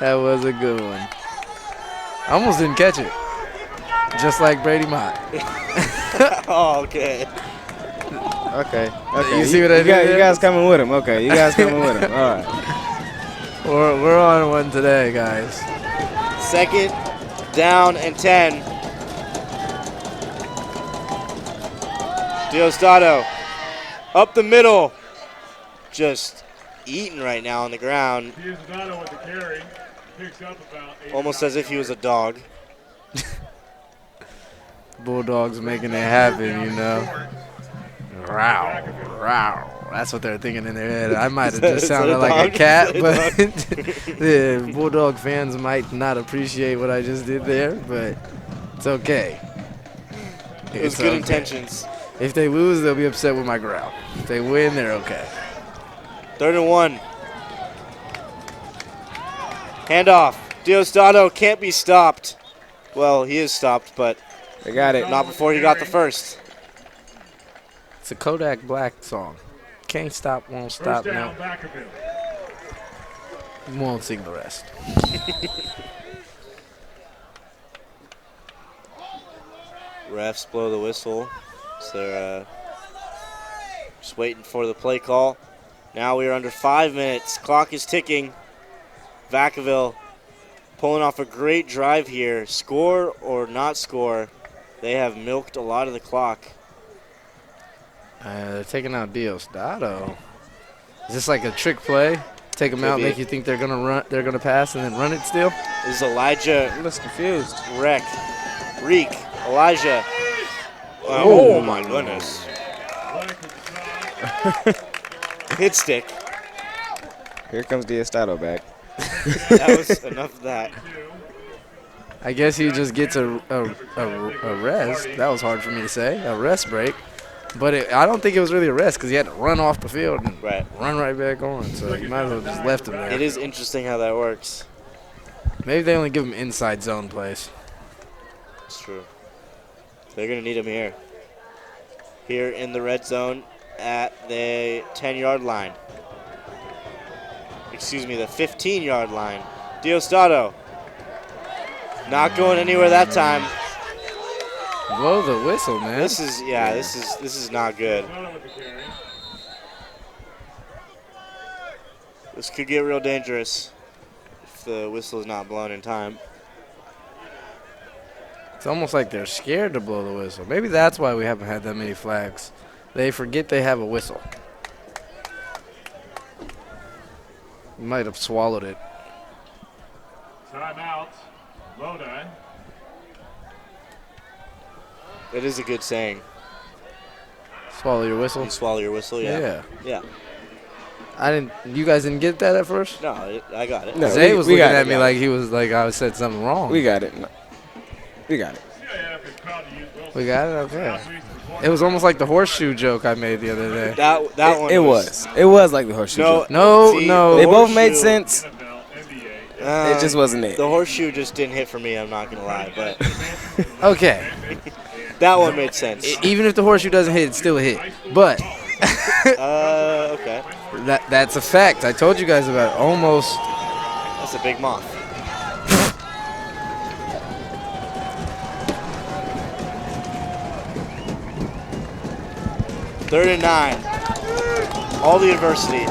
That was a good one. I almost didn't catch it. Just like Brady Mott. Oh, okay. Okay. You see what I did there? You guys coming with him. Okay, you guys coming with him. All right. We're on one today, guys. 2nd down and 10. Diosdado up the middle. Just eating right now on the ground. Diosdado with the carry. Picks up about 8 Almost as if he was a dog. Bulldogs making it happen, you know. Row, row. That's what they're thinking in their head. I might have just Is that sounded a like a dog? cat, Is but that the Bulldog fans might not appreciate what I just did there, but it's okay. It was It's good okay. intentions. If they lose, they'll be upset with my growl. If they win, they're okay. 3rd and 1. Handoff. Diosdado can't be stopped. Well, he is stopped, but They got it. not before he got the first. It's a Kodak Black song. Can't stop, won't stop, First no. down, Vacaville. Won't sing the rest. Refs blow the whistle. So they're just waiting for the play call. Now we are under 5 minutes. Clock is ticking. Vacaville pulling off a great drive here. Score or not score, they have milked a lot of the clock. They're taking out Diosdado. Is this like a trick play? Take them Could out, be. make you think they're gonna run, they're gonna pass, and then run it still. This is Elijah I'm just confused. Reek. Elijah. Oh my goodness. Hit stick. Here comes Diosdado back. That was enough of that. I guess he just gets a rest. That was hard for me to say. A rest break. But I don't think it was really a rest because he had to run off the field and run right back on. So you might as well just left him there. It is interesting how that works. Maybe they only give him inside zone plays. It's true. They're going to need him here. Here in the red zone at the 10-yard line. Excuse me, the 15-yard line. Diosdado. Not going anywhere that time. Blow the whistle, man. This is not good. This could get real dangerous if the whistle is not blown in time. It's almost like they're scared to blow the whistle. Maybe that's why we haven't had that many flags. They forget they have a whistle. You might have swallowed it. Timeout. Lodi. It is a good saying. Swallow your whistle? You swallow your whistle, yeah. Yeah. You guys didn't get that at first? No, I got it. No, Zay was looking at me it. like he was like I said something wrong. We got it. No. We got it. We got it? Okay. It was almost like the horseshoe joke I made the other day. That one It was. It was like the horseshoe. No, joke. No, see, no. They both horseshoe- made sense. It just wasn't it. The horseshoe just didn't hit for me, I'm not going to lie. But Okay. that one made sense. Even if the horseshoe doesn't hit, it's still a hit. But Okay. that's a fact. I told you guys about it. Almost. That's a big moth. Third and 9. All the adversity.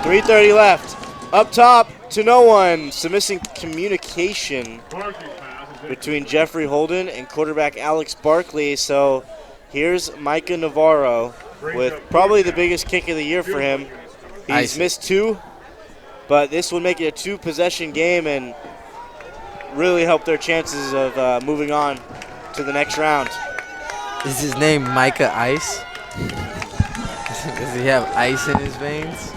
3:30 left. Up top to no one. Some missing communication between Jeffrey Holden and quarterback Alex Barkley. So here's Micah Navarro with probably the biggest kick of the year for him. He's missed 2, but this will make it a 2-possession game and really help their chances of moving on to the next round. Is his name Micah Ice? Does he have ice in his veins?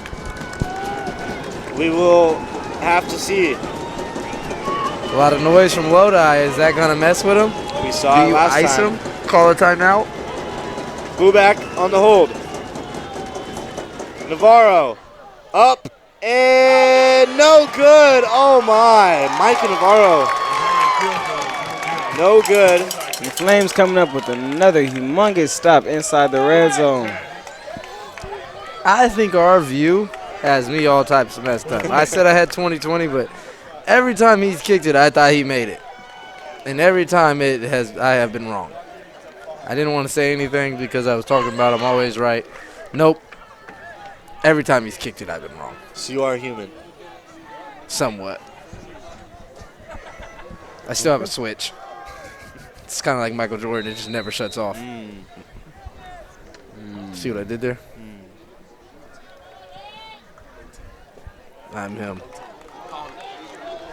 We will have to see. A lot of noise from Lodi. Is that going to mess with him? We saw Do it you last ice time. him? Call a timeout? Buback on the hold. Navarro up and no good. Oh my. Micah Navarro. No good. The Flames coming up with another humongous stop inside the red zone. I think our view has me all types of messed up. I said I had 20/20, but every time he's kicked it, I thought he made it. And every time I have been wrong. I didn't want to say anything because I was talking about I'm always right. Nope. Every time he's kicked it, I've been wrong. So you are human. Somewhat. I still have a switch. It's kind of like Michael Jordan. It just never shuts off. See what I did there? I'm him.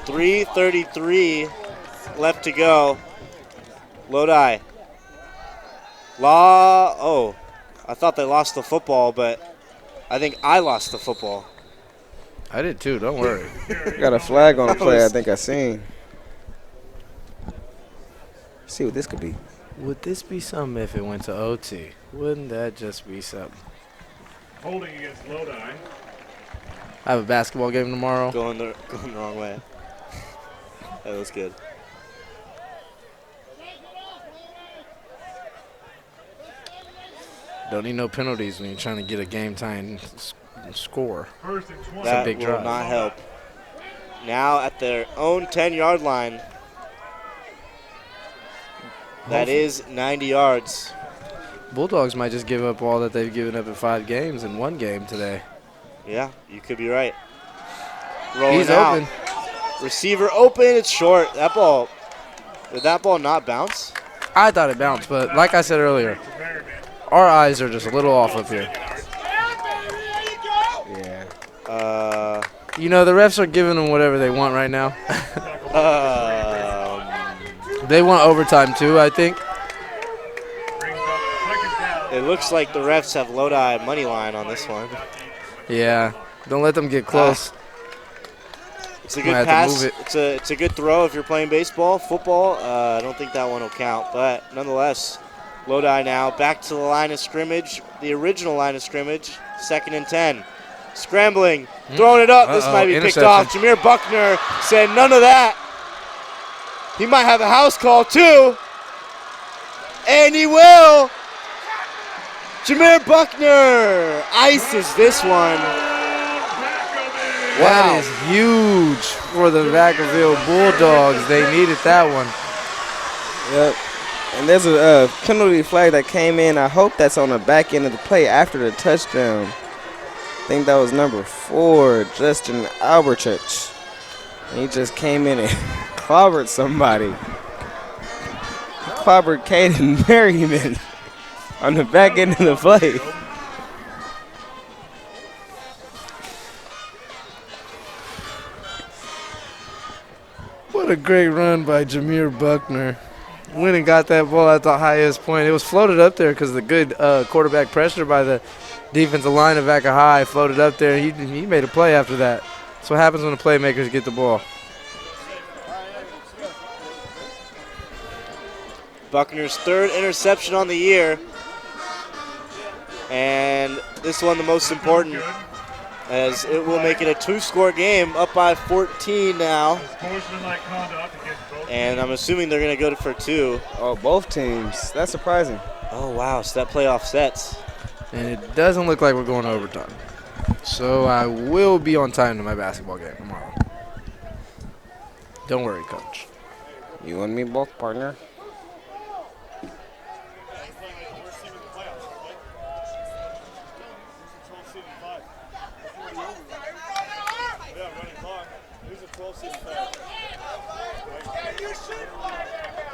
3:33 left to go. Lodi. Oh, I thought they lost the football, but I think I lost the football. I did too. Don't worry. Got a flag on the play I think I seen. See what this could be. Would this be something if it went to OT? Wouldn't that just be something? Holding against Lodi. I have a basketball game tomorrow. Going the wrong way. That was good. Don't need no penalties when you're trying to get a game-tying score. First and 20. That big will drive. not help. Now at their own 10-yard line. That is 90 yards. Bulldogs might just give up all that they've given up in 5 games in one game today. Yeah, you could be right. Rolling He's out. open. Receiver open. It's short. Did that ball not bounce? I thought it bounced, but like I said earlier, our eyes are just a little off up here. Yeah. You know, the refs are giving them whatever they want right now. They want overtime too, I think. It looks like the refs have Lodi money line on this one. Yeah, don't let them get close. It's a good pass. It's a good throw if you're playing baseball. Football, I don't think that one will count. But nonetheless, Lodi now back to the line of scrimmage, the original line of scrimmage, 2nd and 10. Scrambling, throwing it up. This might be picked off. Jameer Buckner said none of that. He might have a house call too. And he will. Jameer Buckner ices this one. That is huge for the Vacaville Bulldogs. They needed that one. Yep. And there's a penalty flag that came in. I hope that's on the back end of the play after the touchdown. I think that was number 4, Justin Alberchurch. And he just came in and clobbered somebody. Clobbered Caden Merriman on the back end of the play. What a great run by Jameer Buckner. Went and got that ball at the highest point. It was floated up there because of the good quarterback pressure by the defensive line of Vaca High. Floated up there. He made a play after that. That's what happens when the playmakers get the ball. Buckner's 3rd interception on the year. And this one the most important, as it will make it a 2-score game, up by 14 now. And I'm assuming they're going to go for 2. Oh, both teams. That's surprising. Oh, wow. So that play offsets. And it doesn't look like we're going to overtime. So I will be on time to my basketball game tomorrow. Don't worry, Coach. You and me both, partner.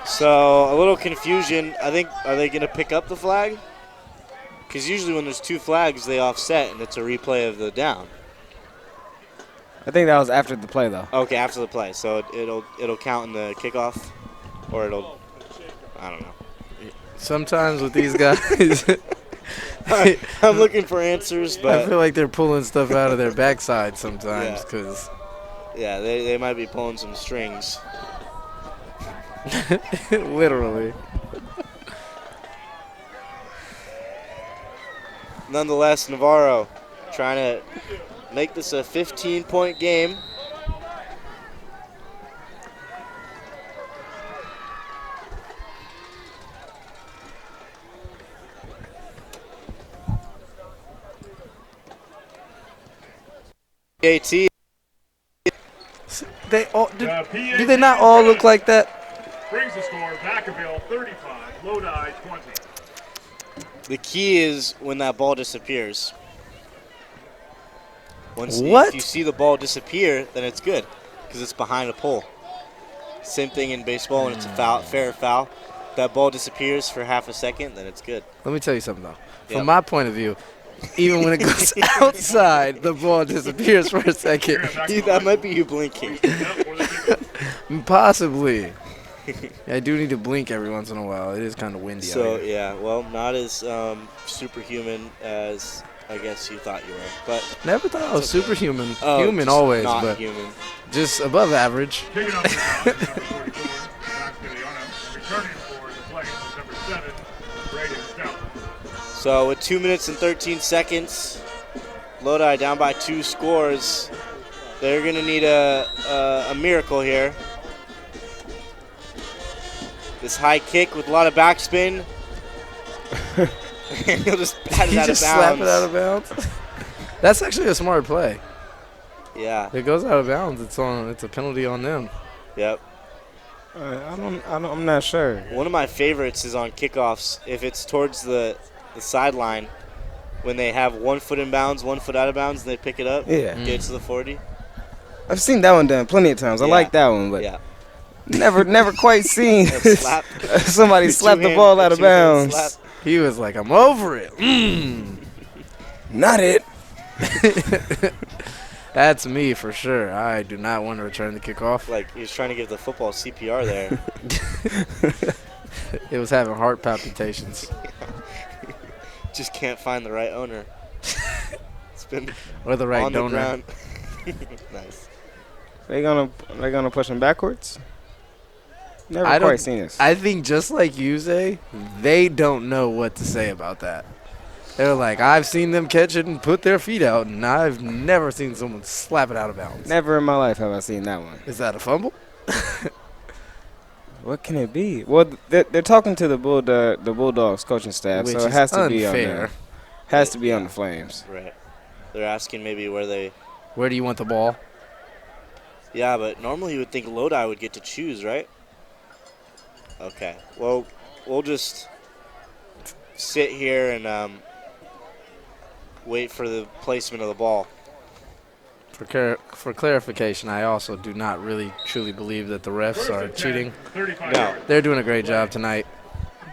So a little confusion. I think, are they going to pick up the flag? Because usually when there's 2 flags, they offset, and it's a replay of the down. I think that was after the play, though. Okay, after the play. So it'll count in the kickoff, or I don't know. Sometimes with these guys, I'm looking for answers, but I feel like they're pulling stuff out of their backside sometimes. Yeah, they might be pulling some strings. Literally. Nonetheless, Navarro trying to make this a 15-point game. AT. They all do they not all look like that? Brings the score, Vacaville 35, Lodi 20. The key is when that ball disappears. What? If you see the ball disappear, then it's good because it's behind a pole. Same thing in baseball when it's a foul, fair foul. If that ball disappears for half a second, then it's good. Let me tell you something, though. Yep. From my point of view, even when it goes outside, the ball disappears for a second. That might be you blinking. Possibly. I do need to blink every once in a while. It is kind of windy out here. Yeah, well, not as superhuman as I guess you thought you were. But never thought I was superhuman. Oh, human always, not but human. Just above average. Kicking off the top, number 44, Max Miliano. Returning for the play is number 7, Braden Stout. So with 2 minutes and 13 seconds, Lodi down by 2 scores. They're going to need a miracle here. This high kick with a lot of backspin. And he'll just pat it out of bounds. Slap it out of bounds. That's actually a smart play. Yeah. It goes out of bounds. It's a penalty on them. Yep. I'm not sure. One of my favorites is on kickoffs. If it's towards the sideline, when they have 1 foot in bounds, 1 foot out of bounds, and they pick it up, Yeah. get it to the 40. I've seen that one done plenty of times. I Yeah. like that one, but Yeah. never quite seen Slap. somebody slap the Two-hand- ball out of two-hand bounds. slap. He was like, I'm over it. Not it. That's me for sure. I do not want to return the kickoff. Like he was trying to give the football CPR there. It was having heart palpitations. Just can't find the right owner. It's been Or the right on the donor. ground. Nice. They gonna push him backwards? Never I don't- quite seen this. I think just like you say, they don't know what to say about that. They're like, I've seen them catch it and put their feet out, and I've never seen someone slap it out of bounds. Never in my life have I seen that one. Is that a fumble? What can it be? Well, they're talking to the Bulldogs coaching staff, Which so it is has to be on unfair. them. Has to be on the Flames. Right. They're asking maybe where they. Where do you want the ball? Yeah, but normally you would think Lodi would get to choose, right? Okay. Well, we'll just sit here and wait for the placement of the ball. For clarification, I also do not really truly believe that the refs are cheating. 35 No, yards. They're doing a great job tonight.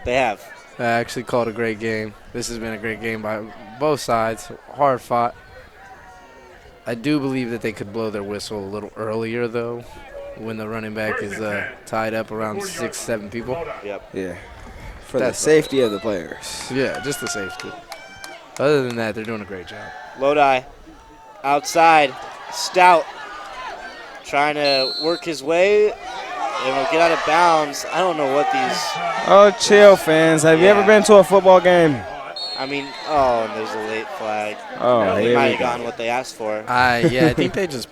they have. I actually called a great game. This has been a great game by both sides. Hard fought. I do believe that they could blow their whistle a little earlier, though, when the running back is tied up around 6, 7 people. Yep. Yeah. For That's the safety of the players. Yeah, just the safety. Other than that, they're doing a great job. Lodi outside. Stout trying to work his way and will get out of bounds. I don't know what these. Oh, chill, fans. Have you ever Yeah. been to a football game? I mean, oh, and there's a late flag. Oh, They here might we have go. gotten what they asked for. Yeah, I think they just.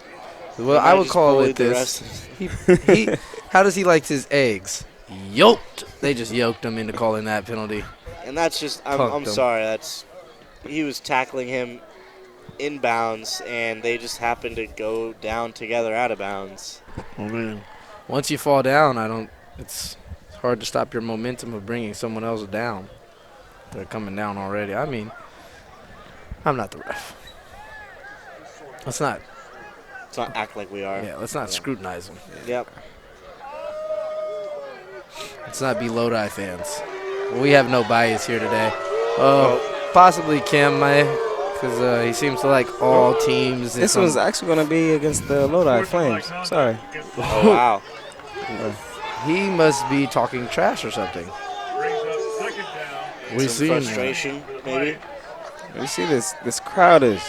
Well, They I might would just call bullied it the this. rest. He, how does he like his eggs? Yoked. They just yoked him into calling that penalty. And that's just, I'm Punked him. sorry. He was tackling him inbounds, and they just happened to go down together out of bounds. I mean, once you fall down, it's hard to stop your momentum of bringing someone else down. They're coming down already. I mean, I'm not the ref. Let's not act like we are. let's not scrutinize them. Yep. Let's not be Lodi fans. We have no bias here today. Possibly Kim, because he seems to like all teams. This one's actually going to be against the Lodi Flames. Sorry. Oh, wow. He must be talking trash or something. Brings up second down. We Some see frustration, maybe. You see this crowd is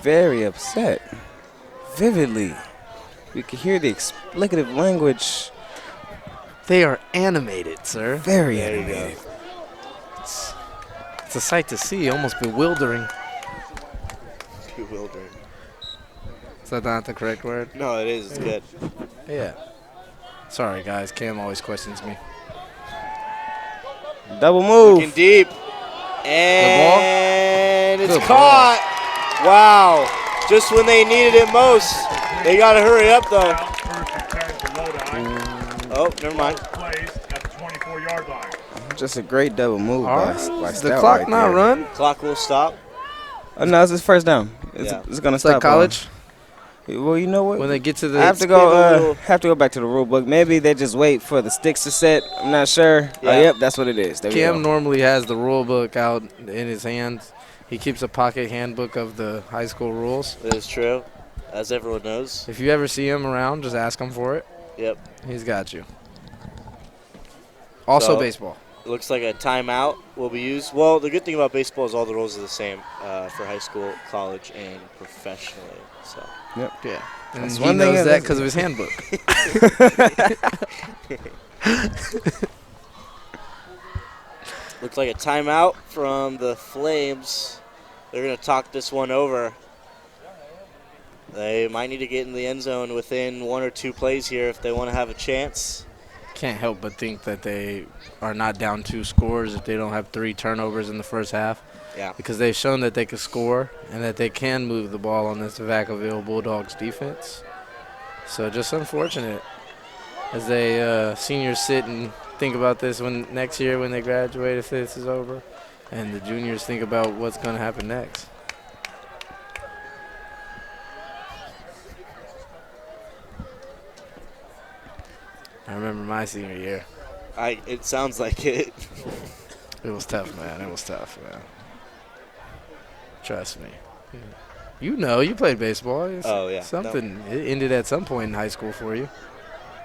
very upset. Vividly. We can hear the explicative language. They are animated, sir. Very There you animated. It's a sight to see, almost bewildering. Bewildering. Is that not the correct word? No, it is. It's good. Yeah. Sorry, guys. Cam always questions me. Double move. Looking deep. And it's Good caught. Wow. Just when they needed it most. They got to hurry up, though. First and 10 for Lodi. Oh, never mind. Plays at the 24-yard line. Just a great double move by Is Stout the clock right not there. run? Clock will stop. Oh, no, it's his first down. It's Yeah. going to It's stop. like college Well, you know what? when they get to I the. have to go back to the rule book. Maybe they just wait for the sticks to set. I'm not sure. Yeah. Oh, yep, that's what it is. There we Cam go. normally has the rule book out in his hands. He keeps a pocket handbook of the high school rules. That is true, as everyone knows. If you ever see him around, just ask him for it. Yep. He's got you. Also So- baseball. It looks like a timeout will be used. Well, the good thing about baseball is all the rules are the same for high school, college, and professionally. So. Yeah. And That's he one thing knows that- that because of his handbook. Looks like a timeout from the Flames. They're going to talk this one over. They might need to get in the end zone within 1 or 2 plays here if they want to have a chance. Can't help but think that they are not down 2 scores if they don't have 3 turnovers in the first half. Yeah. Because they've shown that they can score and that they can move the ball on this Vacaville Bulldogs defense. So just unfortunate as they seniors sit and think about this when next year when they graduate if this is over, and the juniors think about what's going to happen next. my senior year. It sounds like it. It was tough, man. It was tough, man. Trust me. You know, you played baseball. Oh, yeah. Something it ended at some point in high school for you.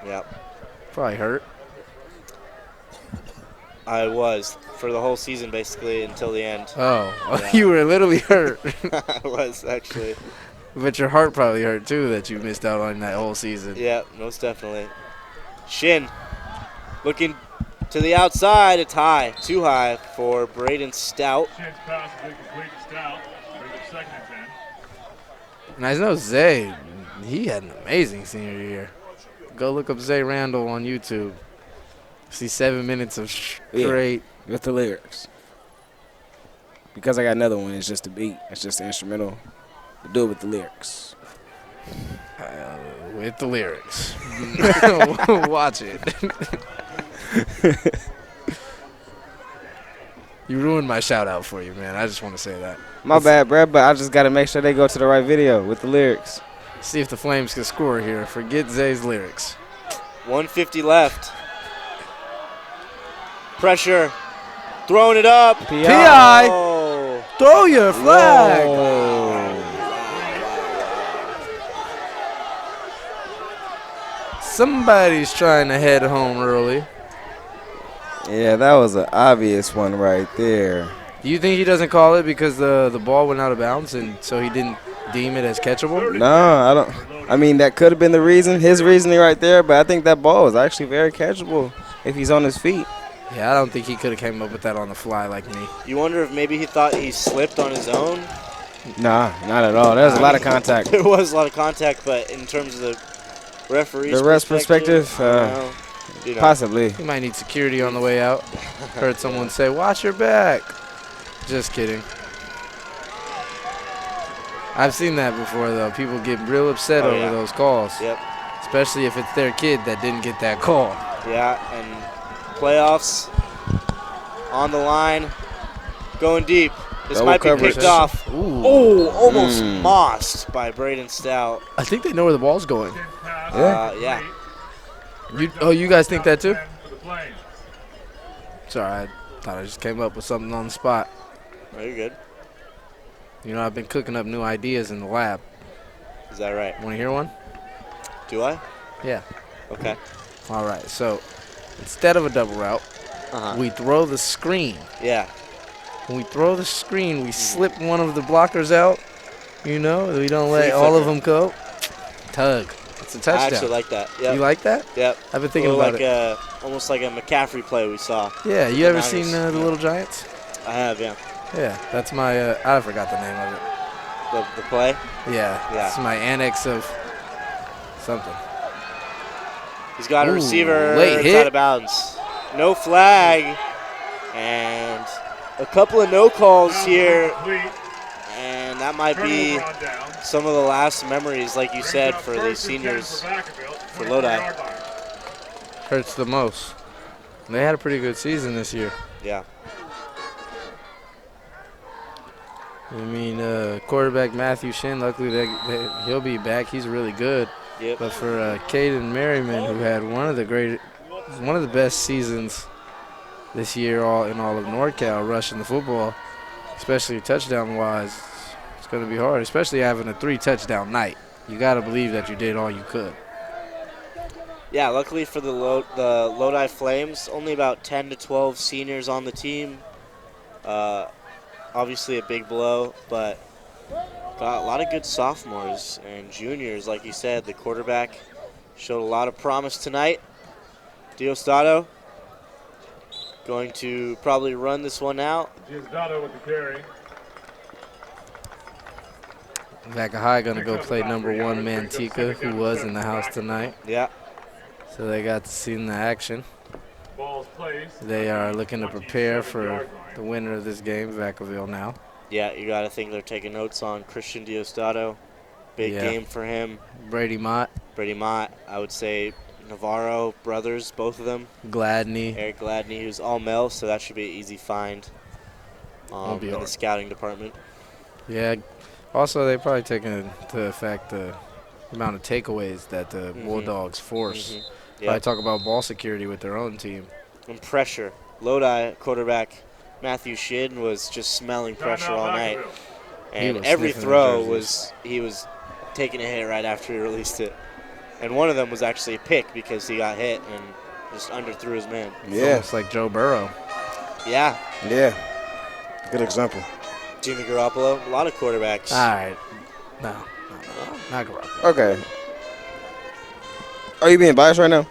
Yep. Probably hurt. I was for the whole season, basically, until the end. Oh, Yeah. you were literally hurt. I was, actually. But your heart probably hurt, too, that you missed out on that whole season. Yeah, most definitely. Shin looking to the outside. It's high. Too high for Braden Stout. Shin's pass is incomplete to Stout. Brings up second and 10. And I know Zay, he had an amazing senior year. Go look up Zay Randall on YouTube. See 7 minutes of straight. With the lyrics. Because I got another one, it's just a beat. It's just the instrumental. We do it with the lyrics. With the lyrics. Watch it. You ruined my shout out for you, man. I just want to say that. My bad, bruh, but I just got to make sure they go to the right video with the lyrics. See if the Flames can score here. Forget Zay's lyrics. 150 left. Pressure. Throwing it up. PI. Oh. Throw your flag. Somebody's trying to head home early. Yeah, that was an obvious one right there. Do you think he doesn't call it because the ball went out of bounds and so he didn't deem it as catchable? No, I don't. I mean, that could have been the reason, his reasoning right there, but I think that ball was actually very catchable if he's on his feet. Yeah, I don't think he could have came up with that on the fly like me. You wonder if maybe he thought he slipped on his own? Nah, not at all. There was a lot of contact. There was a lot of contact, but in terms of the referee's The ref's perspective, you know. Possibly. He might need security on the way out. Heard someone say, watch your back. Just kidding. I've seen that before, though. People get real upset over those calls. Yep. Especially if it's their kid that didn't get that call. Yeah, and playoffs on the line, going deep. This Double might be coverage. picked off. Ooh. Oh, almost mossed by Braden Stout. I think they know where the ball's going. Yeah. You guys think that too? For the Flames. Sorry, I thought I just came up with something on the spot. Oh, you're good. You know, I've been cooking up new ideas in the lab. Is that right? Want to hear one? Do I? Yeah. Okay. All right, so instead of a double route, we throw the screen. Yeah. When we throw the screen, we slip one of the blockers out. You know, we don't let Free all of flipper. them go. Tug. It's a touchdown. I actually like that. Yep. You like that? Yep. I've been thinking Little about it. Almost like a McCaffrey play we saw. Yeah, you the ever Niners. seen the Little Giants? I have, yeah. Yeah, that's my, I forgot the name of it. The play? Yeah, it's my annex of something. He's got a Ooh, receiver. late It's hit. out of bounds. No flag. And a couple of no calls here. And that might be some of the last memories, like you said, for the seniors for Lodi. Hurts the most. They had a pretty good season this year. Yeah. I mean, quarterback Matthew Shin, luckily he'll be back. He's really good. Yep. But for Caden Merriman, who had one of the best seasons this year in all of NorCal, rushing the football, especially touchdown-wise, it's going to be hard, especially having a 3-touchdown night. You got to believe that you did all you could. Yeah, luckily for the Lodi Flames, only about 10 to 12 seniors on the team. Obviously a big blow, but got a lot of good sophomores and juniors. Like you said, the quarterback showed a lot of promise tonight. Diostato going to probably run this one out. Diostato with the carry. Vacaville going to go play number 1 Mantika, who was in the house tonight. Yeah. So they got to see the action. Ball's placed. They are looking to prepare for the winner of this game, Vacaville now. Yeah, you got to think they're taking notes on Christian Diostato. Big game for him. Brady Mott. Brady Mott, I would say Navarro brothers, both of them. Gladney. Eric Gladney, who's all male, so that should be an easy find in the scouting department. Yeah. Also, they probably taking into effect the amount of takeaways that the Bulldogs force. I talk about ball security with their own team. And pressure. Lodi quarterback Matthew Shin was just smelling pressure all night. And every throw he was taking a hit right after he released it. And one of them was actually a pick because he got hit and just underthrew his man. Yeah. It's like Joe Burrow. Yeah. Yeah. Good example. Jimmy Garoppolo, a lot of quarterbacks. All right. No, not Garoppolo. Okay. Are you being biased right now?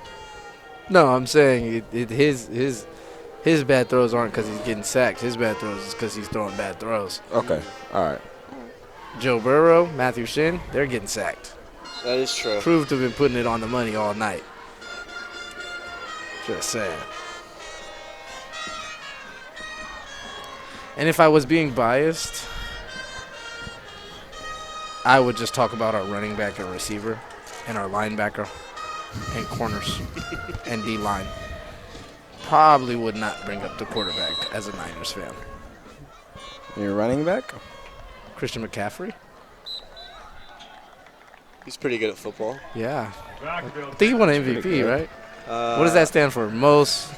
No, I'm saying his bad throws aren't because he's getting sacked. His bad throws is because he's throwing bad throws. Okay. All right. Joe Burrow, Matthew Shin, they're getting sacked. That is true. Proved to have been putting it on the money all night. Just saying. And if I was being biased, I would just talk about our running back and receiver and our linebacker and corners and D-line. Probably would not bring up the quarterback as a Niners fan. Your running back? Christian McCaffrey? He's pretty good at football. Yeah. I think he won an MVP, right? What does that stand for? Most?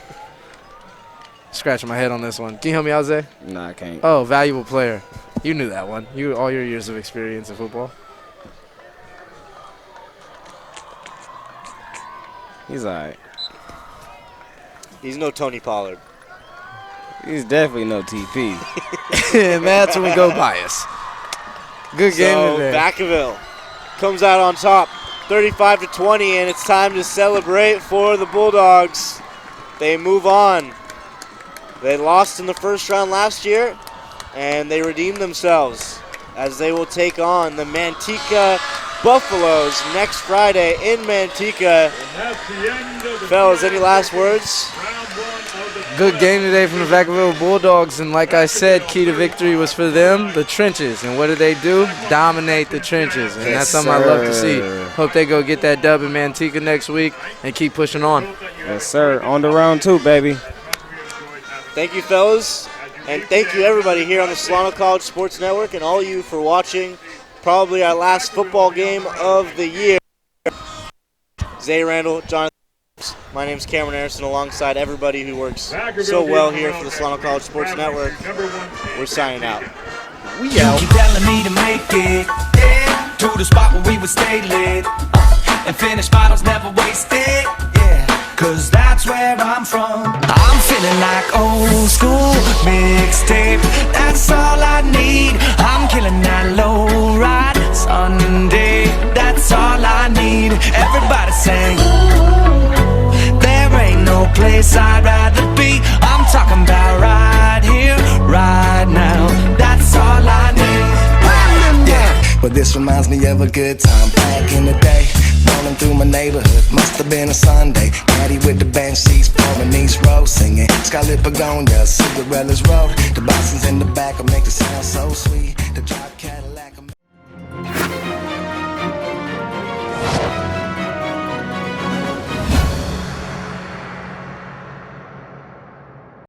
Scratching my head on this one. Can you help me out, Zay? Nah, I can't. Oh, valuable player. You knew that one. All your years of experience in football. He's all right. He's no Tony Pollard. He's definitely no TP. And that's when we go bias. Good game today. Vacaville comes out on top, 35-20, and it's time to celebrate for the Bulldogs. They move on. They lost in the first round last year, and they redeemed themselves as they will take on the Manteca Buffaloes next Friday in Manteca. Fellas, any last words? Good game today from the Vacaville Bulldogs, and like I said, key to victory was for them, the trenches. And what did they do? Dominate the trenches, and that's something I love to see. Hope they go get that dub in Manteca next week and keep pushing on. Yes, sir. On to round 2, baby. Thank you, fellas, and thank you, everybody, here on the Solano College Sports Network, and all you for watching probably our last football game of the year. Zay Randall, Jonathan. My name's Cameron Anderson, alongside everybody who works so well here for the Solano College Sports Network. We're signing out. We out. Keep telling me to make it to the spot where we would stay lit and finish bottles never wasted. Yeah, cause that's where I'm from. I'm feeling like old school mixtape. That's all I need. I'm killing that low ride Sunday. That's all I need. Everybody sing. No place I'd rather be. I'm talking about right here, right now. That's all I need. Yeah, but this reminds me of a good time back in the day. Rolling through my neighborhood, must have been a Sunday. Daddy with the bench seats, pouring these rows, singing Scarlet Begonia, Cinderella's Road. The Boston's in the back will make it sound so sweet. The drop Cadillac.